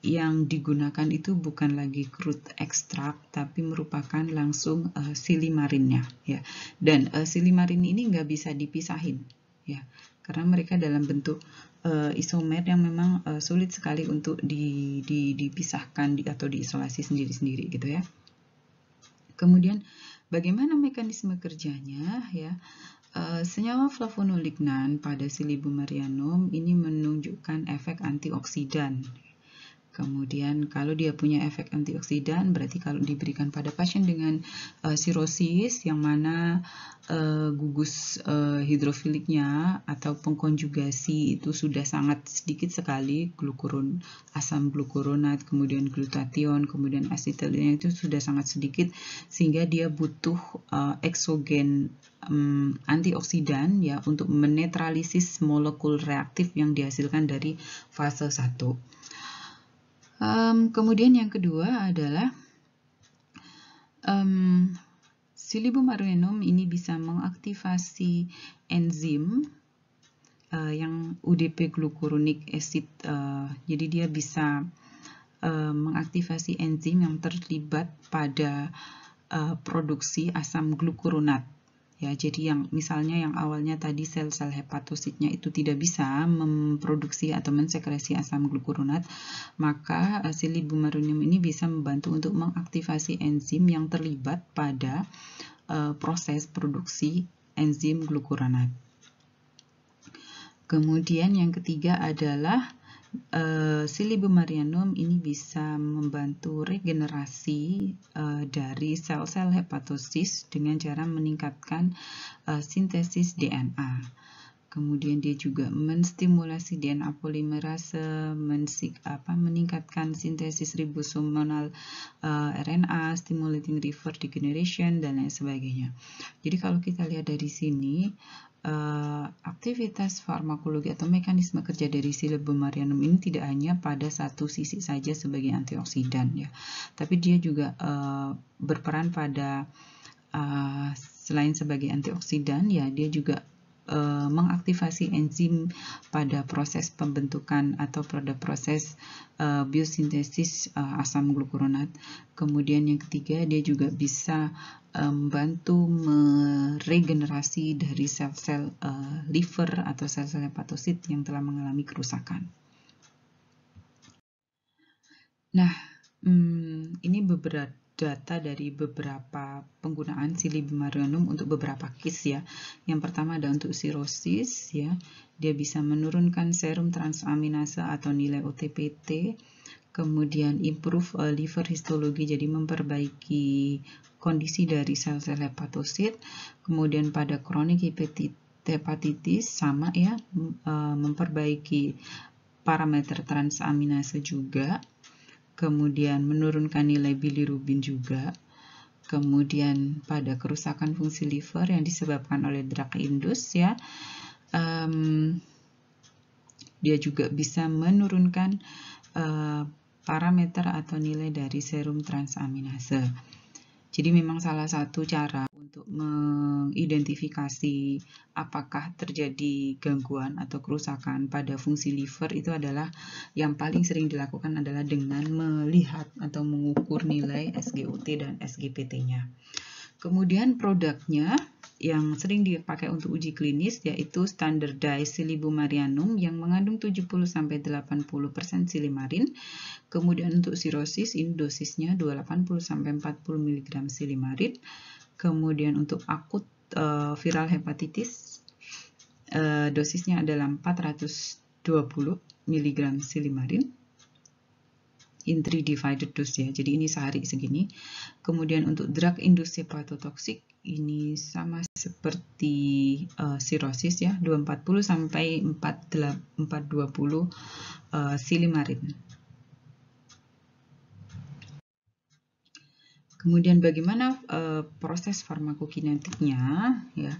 yang digunakan itu bukan lagi crude extract, tapi merupakan langsung silimarinnya ya. Dan silimarin ini nggak bisa dipisahin ya, karena mereka dalam bentuk isomer yang memang sulit sekali untuk dipisahkan atau diisolasi sendiri-sendiri gitu ya. Kemudian bagaimana mekanisme kerjanya ya? Senyawa flavonolignan pada Silybum marianum ini menunjukkan efek antioksidan Kemudian kalau dia punya efek antioksidan, berarti kalau diberikan pada pasien dengan sirosis yang mana gugus hidrofiliknya atau pengkonjugasi itu sudah sangat sedikit sekali, asam glukuronat, kemudian glutathione, kemudian asetilnya itu sudah sangat sedikit, sehingga dia butuh eksogen antioksidan ya untuk menetralisis molekul reaktif yang dihasilkan dari fase 1. Kemudian yang kedua adalah Silybum arulenum ini bisa mengaktifasi enzim yang UDP glucuronic acid. Jadi dia bisa mengaktifasi enzim yang terlibat pada produksi asam glukuronat. Ya, jadi yang misalnya yang awalnya tadi sel-sel hepatositnya itu tidak bisa memproduksi atau mensekresi asam glukuronat, maka Silybum arulenum ini bisa membantu untuk mengaktifasi enzim yang terlibat pada proses produksi enzim glukuronat. Kemudian yang ketiga adalah Silybum arulenum ini bisa membantu regenerasi dari sel-sel hepatosis dengan cara meningkatkan sintesis DNA. Kemudian dia juga menstimulasi DNA polimerase, meningkatkan sintesis ribosomal RNA, stimulating reverse degeneration, dan lain sebagainya. Jadi kalau kita lihat dari sini, aktivitas farmakologi atau mekanisme kerja dari Silybum arulenum ini tidak hanya pada satu sisi saja sebagai antioksidan ya, tapi dia juga berperan pada selain sebagai antioksidan ya, dia juga mengaktifasi enzim pada proses pembentukan atau pada proses biosintesis asam glukuronat. Kemudian yang ketiga, dia juga bisa membantu meregenerasi dari sel-sel liver atau sel-sel hepatosit yang telah mengalami kerusakan. Nah, ini beberapa data dari beberapa penggunaan Silybum arulenum untuk beberapa case ya. Yang pertama ada untuk sirosis ya, dia bisa menurunkan serum transaminase atau nilai OTPT, kemudian improve liver histologi, jadi memperbaiki kondisi dari sel-sel hepatosit. Kemudian pada chronic hepatitis sama ya, memperbaiki parameter transaminase juga. Kemudian menurunkan nilai bilirubin juga. Kemudian pada kerusakan fungsi liver yang disebabkan oleh drug induce ya, dia juga bisa menurunkan parameter atau nilai dari serum transaminase. Jadi memang salah satu cara untuk mengidentifikasi apakah terjadi gangguan atau kerusakan pada fungsi liver itu adalah yang paling sering dilakukan adalah dengan melihat atau mengukur nilai SGOT dan SGPT-nya. Kemudian produknya yang sering dipakai untuk uji klinis yaitu standardized Silybum arulenum yang mengandung 70-80% silimarin. Kemudian untuk sirosis ini dosisnya 280-40 mg silimarin. Kemudian untuk akut viral hepatitis dosisnya adalah 420 mg silimarin. In 3 divided dose ya, jadi ini sehari segini. Kemudian untuk drug induced hepatotoxic ini sama seperti sirosis ya, 240 sampai 420 silimarin. Kemudian bagaimana proses farmakokinetiknya ya?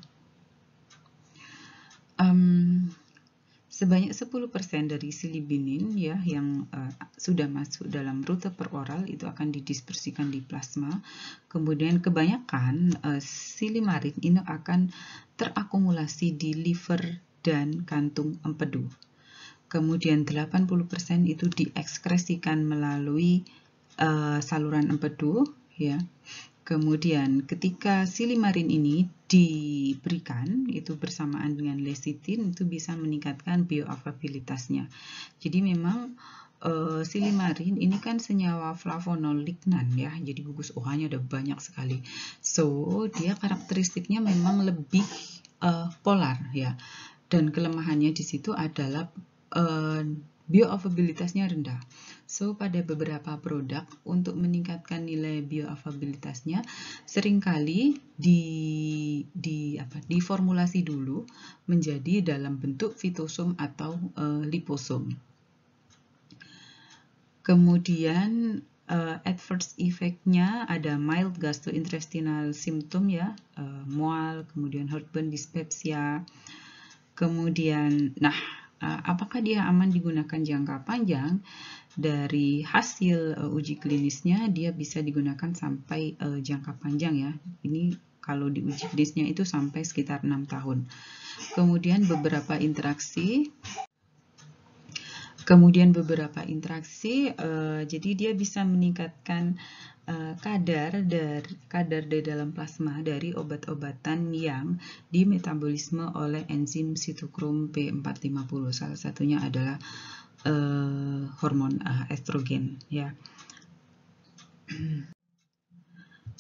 Sebanyak 10% dari silibinin ya yang sudah masuk dalam rute peroral itu akan didispersikan di plasma. Kemudian kebanyakan silimarin ini akan terakumulasi di liver dan kantung empedu. Kemudian 80% itu diekskresikan melalui saluran empedu ya. Kemudian ketika silimarin ini diberikan itu bersamaan dengan lecitin itu bisa meningkatkan bioavailabilitasnya. Jadi memang silimarin ini kan senyawa flavonolignan ya. Jadi gugus OH-nya ada banyak sekali. So, dia karakteristiknya memang lebih polar ya. Dan kelemahannya di situ adalah bioavailabilitasnya rendah. So, pada beberapa produk untuk meningkatkan nilai bioavailabilitasnya seringkali diformulasi dulu menjadi dalam bentuk fitosom atau liposom. Kemudian adverse effect-nya ada mild gastrointestinal symptom ya, mual, kemudian heartburn, dyspepsia. Kemudian, apakah dia aman digunakan jangka panjang? Dari hasil uji klinisnya dia bisa digunakan sampai jangka panjang ya. Ini kalau di uji klinisnya itu sampai sekitar 6 tahun. Kemudian beberapa interaksi, jadi dia bisa meningkatkan kadar di dalam plasma dari obat-obatan yang dimetabolisme oleh enzim sitokrom P450. Salah satunya adalah hormon estrogen ya.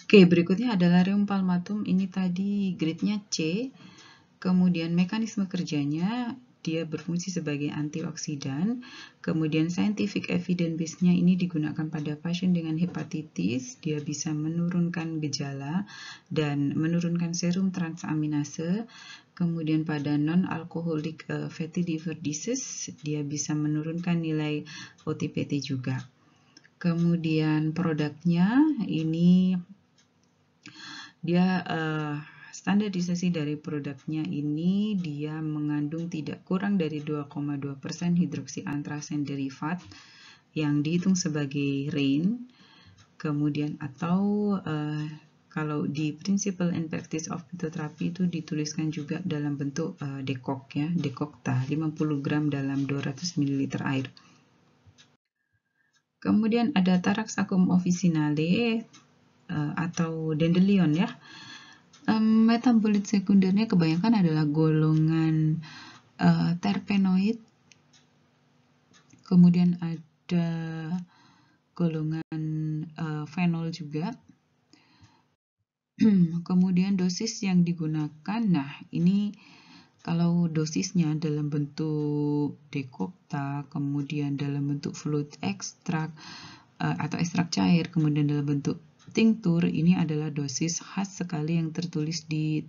Oke, berikutnya adalah Rheum palmatum. Ini tadi grade-nya C. Kemudian mekanisme kerjanya dia berfungsi sebagai antioksidan. Kemudian scientific evidence base-nya ini digunakan pada pasien dengan hepatitis. Dia bisa menurunkan gejala dan menurunkan serum transaminase. Kemudian pada non-alcoholic fatty liver disease, dia bisa menurunkan nilai OTPT juga. Kemudian produknya ini dia standarisasi dari produknya ini dia mengandung tidak kurang dari 2,2% hidroksiantrasen derivat yang dihitung sebagai RAIN. Kemudian atau kalau di Principle and Practice of Phytotherapy itu dituliskan juga dalam bentuk dekok ya, dekokta 50 gram dalam 200 ml air. Kemudian ada Taraxacum officinale atau dandelion ya. Metabolit sekundernya kebanyakan adalah golongan terpenoid. Kemudian ada golongan fenol juga. Kemudian dosis yang digunakan, ini kalau dosisnya dalam bentuk dekokta, kemudian dalam bentuk fluid ekstrak atau ekstrak cair, kemudian dalam bentuk tinctur, ini adalah dosis khas sekali yang tertulis di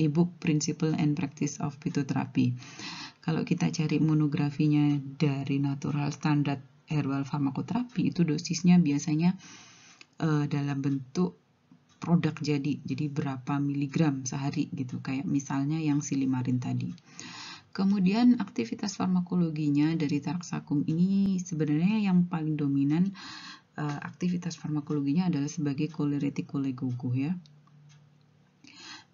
e-book Principle and Practice of Phytotherapy. Kalau kita cari monografinya dari Natural Standard Herbal Pharmacotherapy, itu dosisnya biasanya dalam bentuk produk jadi berapa miligram sehari gitu, kayak misalnya yang silimarin tadi. Kemudian aktivitas farmakologinya dari Taraxacum ini sebenarnya yang paling dominan aktivitas farmakologinya adalah sebagai cholinergic cholagogue ya.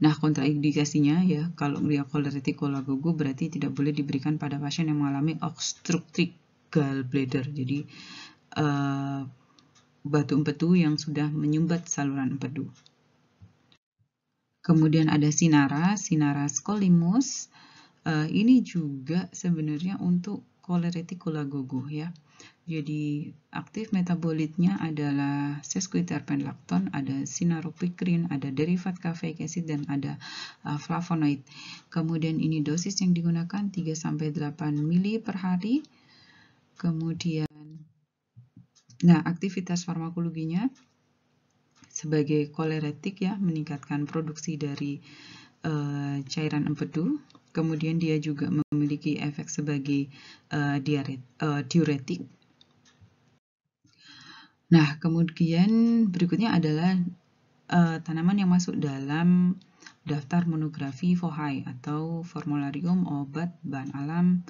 Nah, kontraindikasinya ya, kalau dia cholinergic cholagogue berarti tidak boleh diberikan pada pasien yang mengalami obstructive gallbladder. Jadi batu empedu yang sudah menyumbat saluran empedu. Kemudian ada Sinara scolimus. Ini juga sebenarnya untuk cholinergic cholagogue ya. Jadi aktif metabolitnya adalah sesquiterpenlacton, ada sinaropikrin, ada derivat caffeic acid, dan ada flavonoid. Kemudian ini dosis yang digunakan 3-8 mili per hari. Kemudian aktivitas farmakologinya sebagai cholinergic ya, meningkatkan produksi dari cairan empedu. Kemudian dia juga memiliki efek sebagai diuretik. Nah, kemudian berikutnya adalah tanaman yang masuk dalam daftar monografi FOHAI atau Formularium Obat Bahan Alam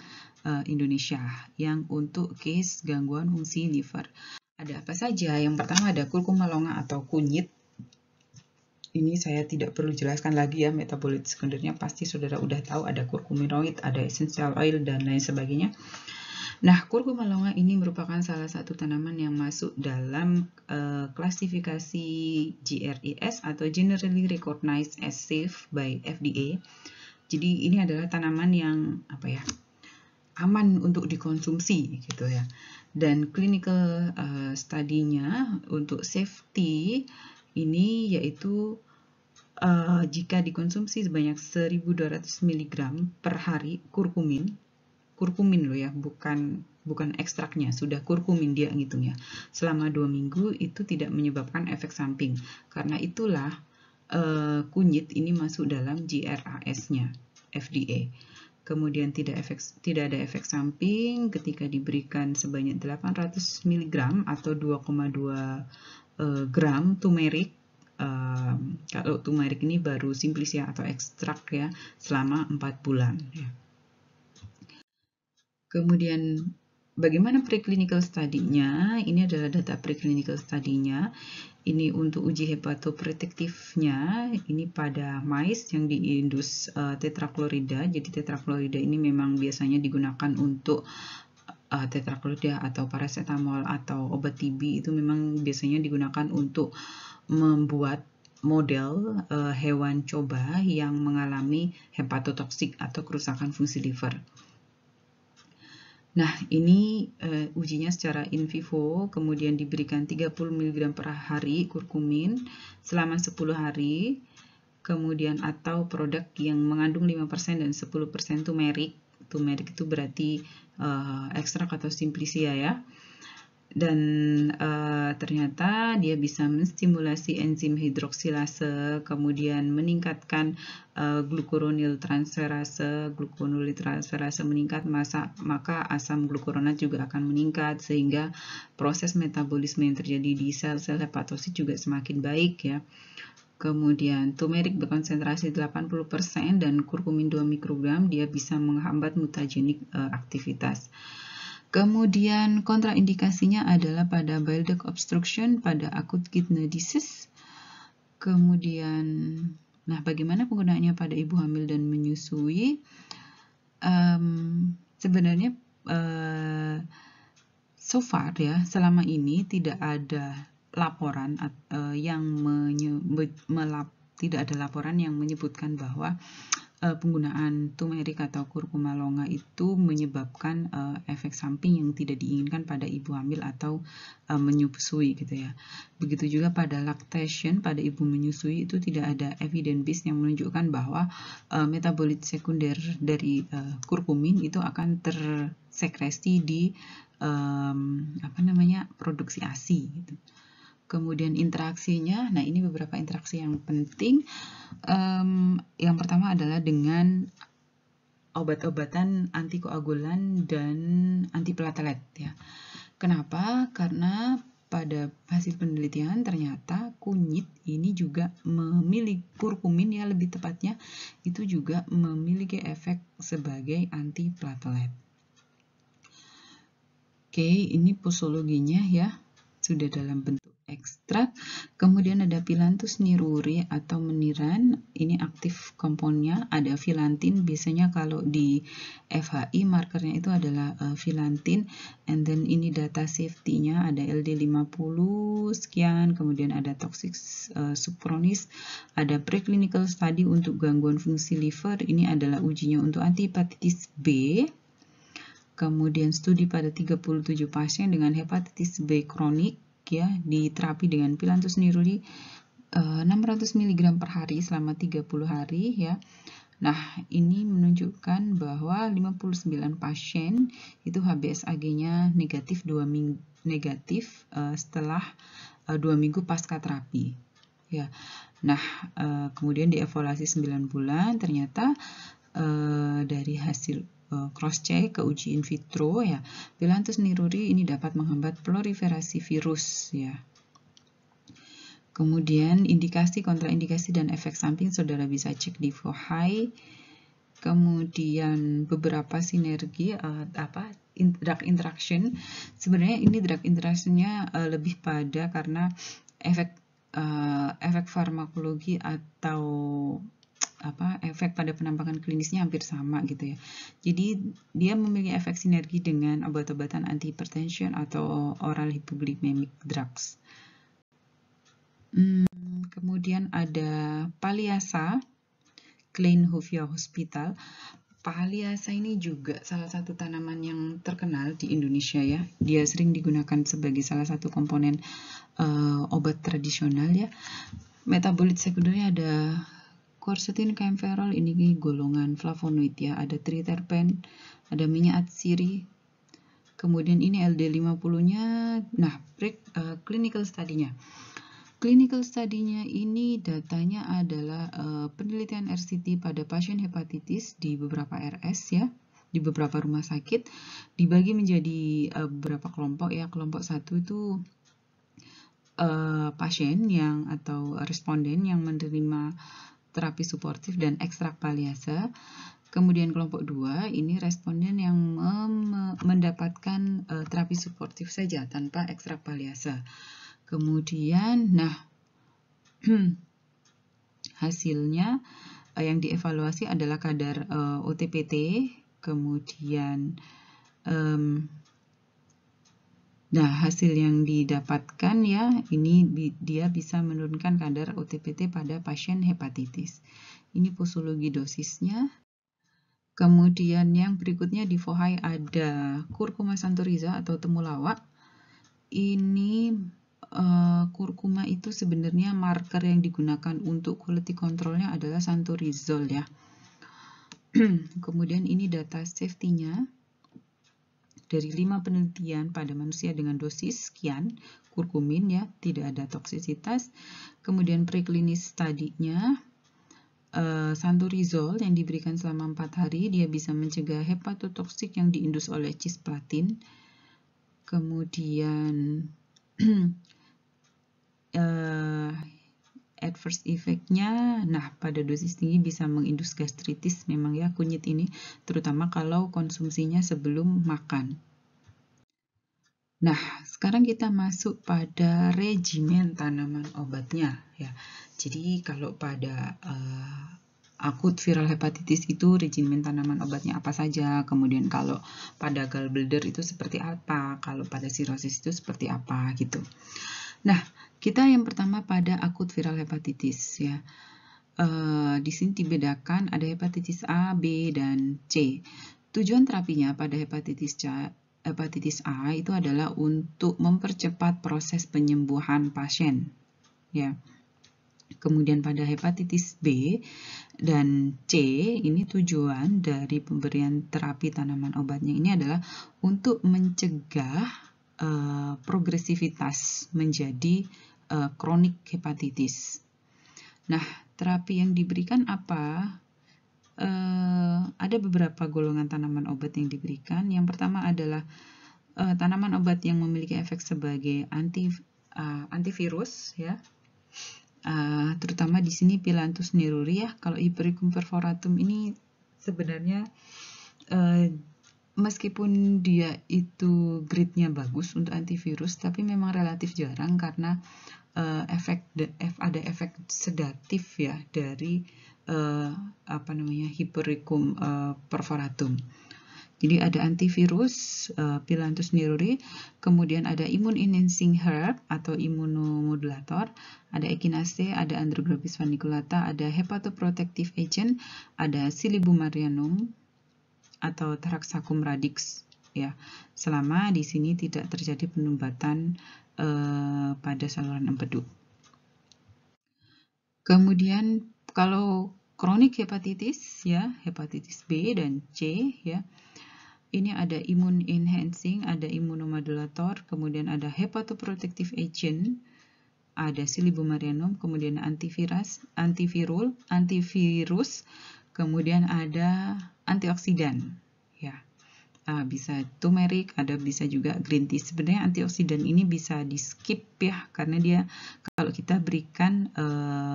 Indonesia yang untuk case gangguan fungsi liver. Ada apa saja? Yang pertama ada kurkuma longa atau kunyit. Ini saya tidak perlu jelaskan lagi ya, metabolit sekundernya pasti saudara udah tahu, ada kurkuminoid, ada essential oil, dan lain sebagainya. Nah, kurkuma longa ini merupakan salah satu tanaman yang masuk dalam klasifikasi GRES atau Generally Recognized as Safe by FDA. Jadi ini adalah tanaman yang aman untuk dikonsumsi gitu ya. Dan clinical study-nya untuk safety ini yaitu jika dikonsumsi sebanyak 1200 mg per hari kurkumin, kurkumin loh ya, bukan ekstraknya, sudah kurkumin dia ngitungnya. Selama 2 minggu itu tidak menyebabkan efek samping. Karena itulah kunyit ini masuk dalam GRAS-nya FDA. Kemudian tidak ada efek samping ketika diberikan sebanyak 800 mg atau 2,2 gram turmeric. Kalau turmeric ini baru simplis ya, atau ekstrak ya, selama 4 bulan ya. Kemudian bagaimana preclinical study-nya? Ini adalah data preclinical study-nya. Ini untuk uji hepatoprotektifnya, ini pada mice yang diindus tetraklorida. Jadi tetraklorida ini memang biasanya digunakan untuk tetraklorida atau paracetamol atau obat TB, itu memang biasanya digunakan untuk membuat model hewan coba yang mengalami hepatotoksik atau kerusakan fungsi liver. Nah, ini ujinya secara in vivo, kemudian diberikan 30 mg per hari kurkumin selama 10 hari, kemudian atau produk yang mengandung 5% dan 10% turmeric. Turmeric itu berarti ekstrak atau simplicia ya. Dan ternyata dia bisa menstimulasi enzim hidroksilase, kemudian meningkatkan glukuronil transferase. Glukuronil transferase meningkat, maka asam glukuronat juga akan meningkat, sehingga proses metabolisme yang terjadi di sel-sel hepatosit juga semakin baik ya. Kemudian turmeric berkonsentrasi 80% dan kurkumin 2 mikrogram, dia bisa menghambat mutagenik aktivitas. Kemudian kontraindikasinya adalah pada bile duct obstruction, pada acute kidney disease. Kemudian, nah bagaimana penggunaannya pada ibu hamil dan menyusui? Sebenarnya so far ya, selama ini tidak ada laporan tidak ada laporan yang menyebutkan bahwa penggunaan turmeric atau kurkuma longa itu menyebabkan efek samping yang tidak diinginkan pada ibu hamil atau menyusui gitu ya. Begitu juga pada lactation, pada ibu menyusui itu tidak ada evidence base yang menunjukkan bahwa metabolit sekunder dari kurkumin itu akan tersekresi di produksi ASI gitu. Kemudian interaksinya, nah ini beberapa interaksi yang penting. Yang pertama adalah dengan obat-obatan antikoagulan dan antiplatelet ya. Kenapa? Karena pada hasil penelitian ternyata kunyit ini juga memiliki, kurkumin ya lebih tepatnya, itu juga memiliki efek sebagai antiplatelet. Oke, ini posologinya ya, sudah dalam bentuk ekstrak. Kemudian ada Phyllanthus niruri atau meniran, ini aktif komponnya, ada filantin, biasanya kalau di FHI markernya itu adalah filantin, and then ini data safety-nya ada LD50 sekian, kemudian ada toxic subchronis, ada preclinical study untuk gangguan fungsi liver, ini adalah ujinya untuk antihepatitis B. Kemudian studi pada 37 pasien dengan hepatitis B kronik ya, diterapi dengan Phyllanthus niruri 600 mg per hari selama 30 hari ya. Nah, ini menunjukkan bahwa 59 pasien itu HbSAg-nya negatif 2 minggu setelah 2 minggu pasca terapi ya. Nah, kemudian dievaluasi 9 bulan, ternyata dari hasil cross check ke uji in vitro ya, Phyllanthus niruri ini dapat menghambat proliferasi virus ya. Kemudian indikasi, kontraindikasi dan efek samping saudara bisa cek di FOHI. Kemudian beberapa sinergi drug interaction. Sebenarnya ini drug interaction-nya lebih pada karena efek farmakologi atau efek pada penampakan klinisnya hampir sama gitu ya. Jadi dia memiliki efek sinergi dengan obat-obatan antihipertension atau oral hypoglycemic drugs. Kemudian ada Paliasa, Klein Hofia Hospital. Paliasa ini juga salah satu tanaman yang terkenal di Indonesia ya. Dia sering digunakan sebagai salah satu komponen obat tradisional ya. Metabolit sekundernya ada quercetin, kaempferol, ini golongan flavonoid ya. Ada triterpen, ada minyak atsiri. Kemudian ini LD50-nya. Nah, clinical study-nya. Clinical study-nya ini datanya adalah penelitian RCT pada pasien hepatitis di beberapa RS ya, di beberapa rumah sakit, dibagi menjadi beberapa kelompok ya. Kelompok 1 itu pasien yang atau responden yang menerima terapi suportif dan ekstrak paliasa. Kemudian kelompok 2 ini responden yang mendapatkan terapi suportif saja tanpa ekstrak paliasa. Kemudian, nah, hasilnya yang dievaluasi adalah kadar OTPT, kemudian nah, hasil yang didapatkan ya, ini dia bisa menurunkan kadar OTPT pada pasien hepatitis. Ini posologi dosisnya. Kemudian yang berikutnya di FOHI ada kurkuma santoriza atau temulawak. Ini kurkuma itu sebenarnya marker yang digunakan untuk quality controlnya adalah santorizol ya. Kemudian ini data safety-nya. Dari 5 penelitian pada manusia dengan dosis sekian kurkumin ya, tidak ada toksisitas. Kemudian preklinis study-nya santorizol yang diberikan selama 4 hari, dia bisa mencegah hepatotoksik yang diindus oleh cisplatin. Kemudian adverse effect-nya, nah pada dosis tinggi bisa mengindus gastritis memang ya kunyit ini, terutama kalau konsumsinya sebelum makan. Nah, sekarang kita masuk pada regimen tanaman obatnya ya. Jadi kalau pada akut viral hepatitis itu regimen tanaman obatnya apa saja, kemudian kalau pada gallbladder itu seperti apa, kalau pada sirosis itu seperti apa gitu. Nah, kita yang pertama pada akut viral hepatitis ya. Di sini dibedakan ada hepatitis A, B, dan C. Tujuan terapinya pada hepatitis A itu adalah untuk mempercepat proses penyembuhan pasien ya. Kemudian pada hepatitis B dan C ini tujuan dari pemberian terapi tanaman obatnya ini adalah untuk mencegah progresivitas menjadi kronik hepatitis. Nah, terapi yang diberikan apa? Ada beberapa golongan tanaman obat yang diberikan. Yang pertama adalah tanaman obat yang memiliki efek sebagai antivirus ya. Terutama di sini Phyllanthus neruri ya. Kalau Hippuricum perforatum ini sebenarnya meskipun dia itu grade-nya bagus untuk antivirus, tapi memang relatif jarang karena ada efek sedatif ya dari Hippuricum perforatum. Jadi ada antivirus Phyllanthus neruri, kemudian ada immune enhancing herb atau imunomodulator, ada echinacea, ada Androglobis paniculata, ada hepatoprotective agent, ada Silybum atau Taraxacum radix ya. Selama di sini tidak terjadi penumbatan pada saluran empedu. Kemudian kalau kronik hepatitis ya, hepatitis B dan C ya. Ini ada immune enhancing, ada immunomodulator, kemudian ada hepatoprotective agent, ada Silybum, kemudian antivirus, kemudian ada antioksidan ya. Bisa turmeric, ada bisa juga green tea. Sebenarnya antioksidan ini bisa di skip ya, karena dia kalau kita berikan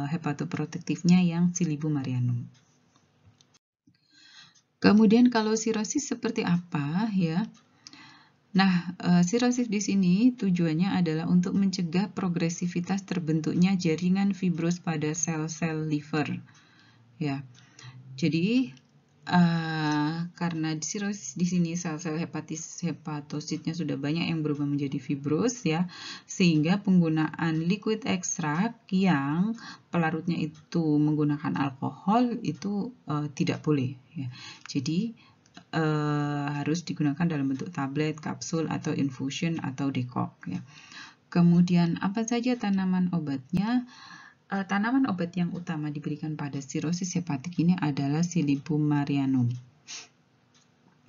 hepatoprotektifnya yang Silybum. Kemudian kalau sirosis seperti apa ya? Nah, sirosis di sini tujuannya adalah untuk mencegah progresivitas terbentuknya jaringan fibros pada sel-sel liver. Ya. Jadi karena sirosis di sini sel-sel hepatositnya sudah banyak yang berubah menjadi fibros ya, sehingga penggunaan liquid ekstrak yang pelarutnya itu menggunakan alkohol itu tidak boleh ya. Jadi harus digunakan dalam bentuk tablet, kapsul, atau infusion atau dekok ya. Kemudian apa saja tanaman obatnya? tanaman obat yang utama diberikan pada sirosis hepatik ini adalah Silybum marianum.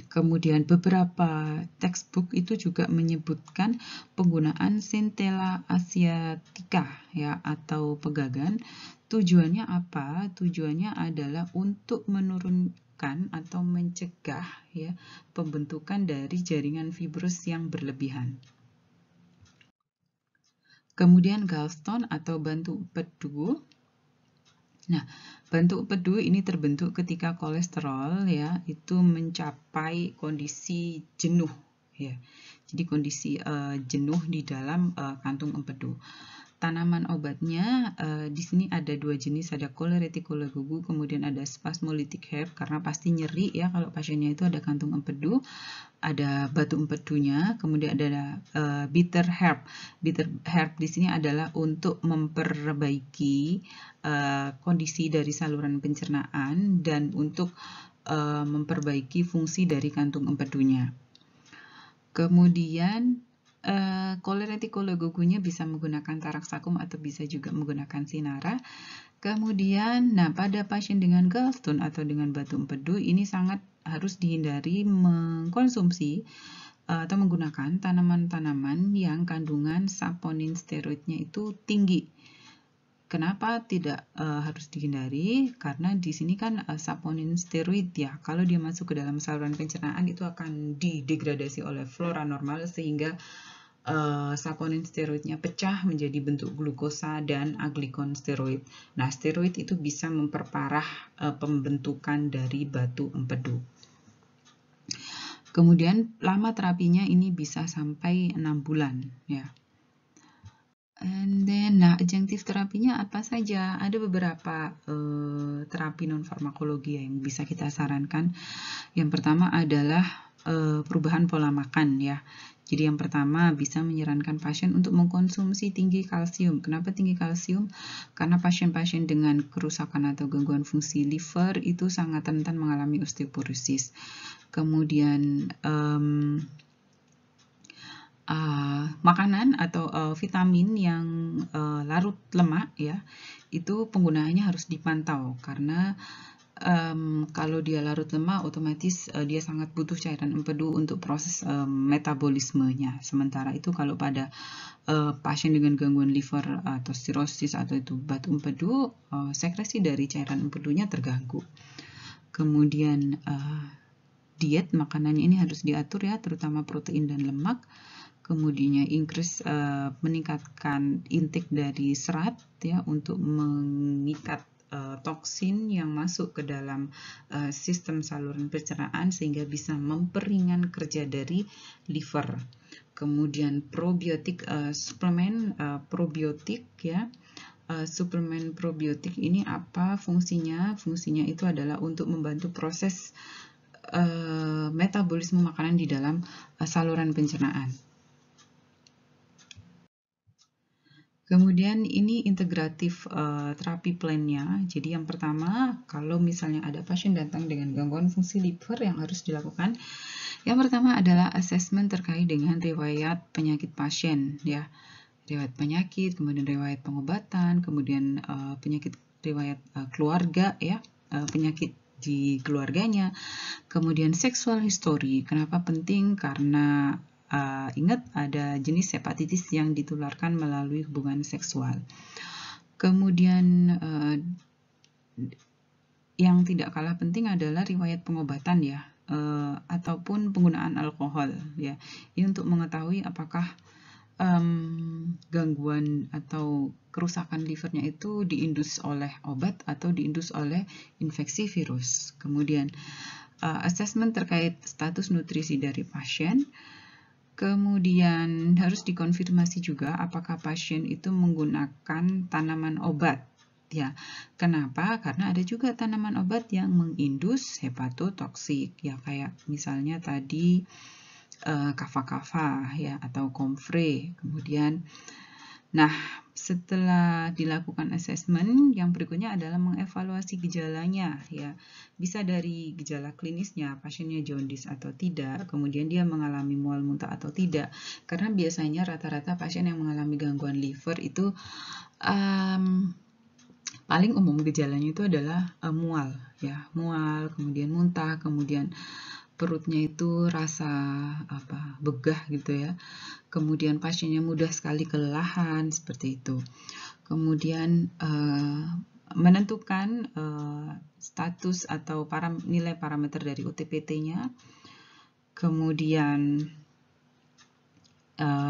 Kemudian beberapa textbook itu juga menyebutkan penggunaan Centella asiatica ya atau pegagan. Tujuannya apa? Tujuannya adalah untuk menurunkan atau mencegah ya pembentukan dari jaringan fibrus yang berlebihan. Kemudian gallstone atau batu empedu. Nah, batu empedu ini terbentuk ketika kolesterol ya itu mencapai kondisi jenuh ya. Jadi kondisi jenuh di dalam kantung empedu. Tanaman obatnya di sini ada dua jenis, ada Colereticulagogue, kemudian ada Spasmolytic herb karena pasti nyeri ya kalau pasiennya itu ada kantung empedu, ada batu empedunya, kemudian ada bitter herb. Bitter herb di sini adalah untuk memperbaiki kondisi dari saluran pencernaan dan untuk memperbaiki fungsi dari kantung empedunya. Kemudian Colereticulagogue-nya bisa menggunakan taraxacum atau bisa juga menggunakan sinara. Kemudian, pada pasien dengan gallstone atau dengan batu empedu ini sangat harus dihindari mengkonsumsi atau menggunakan tanaman-tanaman yang kandungan saponin steroidnya itu tinggi. Kenapa tidak harus dihindari? Karena di sini kan saponin steroid ya, kalau dia masuk ke dalam saluran pencernaan itu akan didegradasi oleh flora normal sehingga saponin steroidnya pecah menjadi bentuk glukosa dan aglikon steroid. Nah, steroid itu bisa memperparah pembentukan dari batu empedu. Kemudian lama terapinya ini bisa sampai 6 bulan ya. And then, adjunctive terapinya apa saja? Ada beberapa terapi non-farmakologi yang bisa kita sarankan. Yang pertama adalah perubahan pola makan ya. Jadi yang pertama bisa menyarankan pasien untuk mengkonsumsi tinggi kalsium. Kenapa tinggi kalsium? Karena pasien-pasien dengan kerusakan atau gangguan fungsi liver itu sangat rentan mengalami osteoporosis. Kemudian makanan atau vitamin yang larut lemak ya, itu penggunaannya harus dipantau karena kalau dia larut lemak otomatis dia sangat butuh cairan empedu untuk proses metabolismenya. Sementara itu kalau pada pasien dengan gangguan liver atau sirosis atau itu batu empedu, sekresi dari cairan empedunya terganggu. Kemudian diet makanannya ini harus diatur ya, terutama protein dan lemak. Kemudian meningkatkan intake dari serat ya untuk mengikat toksin yang masuk ke dalam sistem saluran pencernaan sehingga bisa memperingan kerja dari liver. Kemudian probiotik suplemen probiotik ya. Suplemen probiotik ini apa fungsinya? Fungsinya itu adalah untuk membantu proses metabolisme makanan di dalam saluran pencernaan. Kemudian ini integratif terapi plan-nya. Jadi yang pertama, kalau misalnya ada pasien datang dengan gangguan fungsi liver yang harus dilakukan, yang pertama adalah assessment terkait dengan riwayat penyakit pasien ya. Riwayat penyakit, kemudian riwayat pengobatan, kemudian penyakit riwayat keluarga ya, penyakit di keluarganya. Kemudian sexual history. Kenapa penting? Karena ingat ada jenis hepatitis yang ditularkan melalui hubungan seksual. Kemudian yang tidak kalah penting adalah riwayat pengobatan ya, ataupun penggunaan alkohol ya. Ini untuk mengetahui apakah gangguan atau kerusakan livernya itu diindus oleh obat atau diindus oleh infeksi virus. Kemudian assessment terkait status nutrisi dari pasien. Kemudian harus dikonfirmasi juga apakah pasien itu menggunakan tanaman obat. Ya, kenapa? Karena ada juga tanaman obat yang mengindus hepatotoksik ya, kayak misalnya tadi kava-kava ya atau comfrey. Kemudian setelah dilakukan assessment, yang berikutnya adalah mengevaluasi gejalanya ya. Bisa dari gejala klinisnya, pasiennya jaundice atau tidak, kemudian dia mengalami mual muntah atau tidak. Karena biasanya rata-rata pasien yang mengalami gangguan liver itu paling umum gejalanya itu adalah mual, ya, mual, kemudian muntah, kemudian perutnya itu rasa begah gitu ya. Kemudian pasiennya mudah sekali kelelahan seperti itu. Kemudian menentukan status atau nilai parameter dari OTPT-nya. Kemudian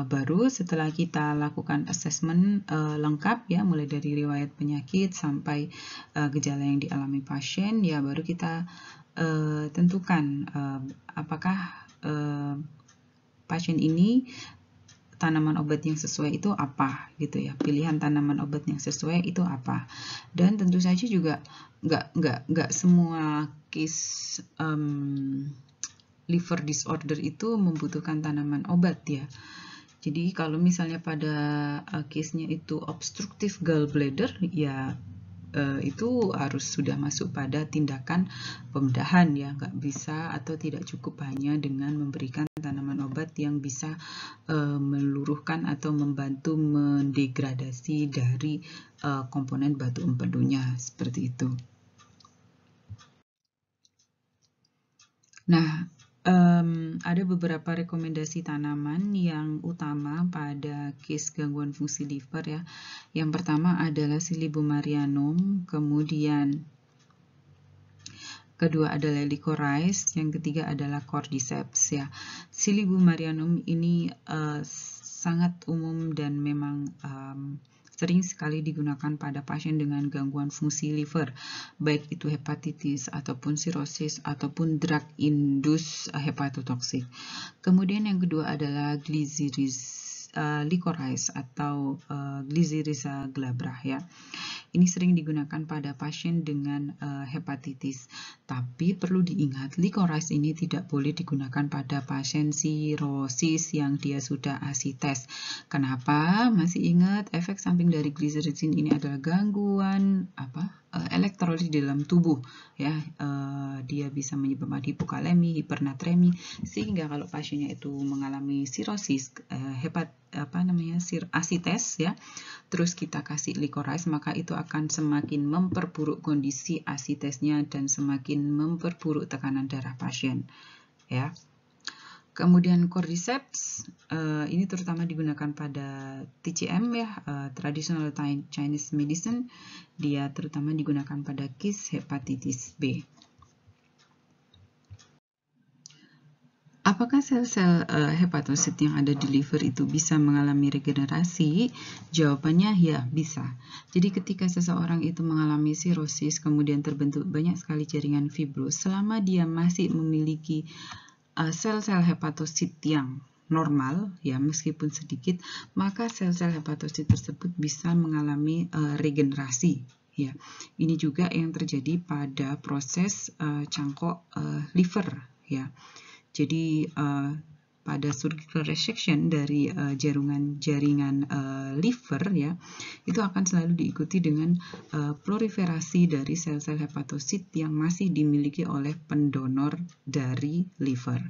baru setelah kita lakukan assessment lengkap ya, mulai dari riwayat penyakit sampai gejala yang dialami pasien, ya baru kita tentukan apakah pasien ini tanaman obat yang sesuai itu apa gitu ya, pilihan tanaman obat yang sesuai itu apa. Dan tentu saja juga nggak semua case liver disorder itu membutuhkan tanaman obat ya. Jadi kalau misalnya pada case-nya itu obstructive gallbladder, ya itu harus sudah masuk pada tindakan pembedahan ya, nggak bisa atau tidak cukup hanya dengan memberikan tanaman obat yang bisa meluruhkan atau membantu mendegradasi dari komponen batu empedunya, seperti itu. Nah, ada beberapa rekomendasi tanaman yang utama pada case gangguan fungsi liver ya. Yang pertama adalah Silybumarianum, kemudian kedua adalah Licorice, yang ketiga adalah Cordyceps ya. Silybumarianum ini sangat umum dan memang sering sekali digunakan pada pasien dengan gangguan fungsi liver, baik itu hepatitis ataupun sirosis ataupun drug induced hepatotoxic. Kemudian yang kedua adalah Licorice atau Glycyrrhiza glabra ya. Ini sering digunakan pada pasien dengan hepatitis. Tapi perlu diingat, Licorice ini tidak boleh digunakan pada pasien sirosis yang dia sudah asites. Kenapa? Masih ingat efek samping dari glycyrrhizin ini adalah gangguan elektrolit di dalam tubuh ya. Dia bisa menyebabkan hipokalemi, hipernatremi, sehingga kalau pasiennya itu mengalami sirosis asites ya, terus kita kasih Licorice, maka itu akan semakin memperburuk kondisi asitesnya dan semakin memperburuk tekanan darah pasien ya. Kemudian Cordyceps ini terutama digunakan pada TCM ya, traditional Chinese medicine. Dia terutama digunakan pada case hepatitis B. Apakah sel-sel hepatosit yang ada di liver itu bisa mengalami regenerasi? Jawabannya ya, bisa. Jadi ketika seseorang itu mengalami sirosis, kemudian terbentuk banyak sekali jaringan fibros, selama dia masih memiliki sel-sel hepatosit yang normal, ya meskipun sedikit, maka sel-sel hepatosit tersebut bisa mengalami regenerasi. Ya, ini juga yang terjadi pada proses cangkok liver, ya. Jadi pada surgical resection dari jaringan liver ya, itu akan selalu diikuti dengan proliferasi dari sel-sel hepatosit yang masih dimiliki oleh pendonor dari liver.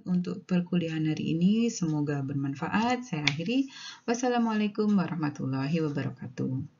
Untuk perkuliahan hari ini semoga bermanfaat. Saya akhiri. Wassalamualaikum warahmatullahi wabarakatuh.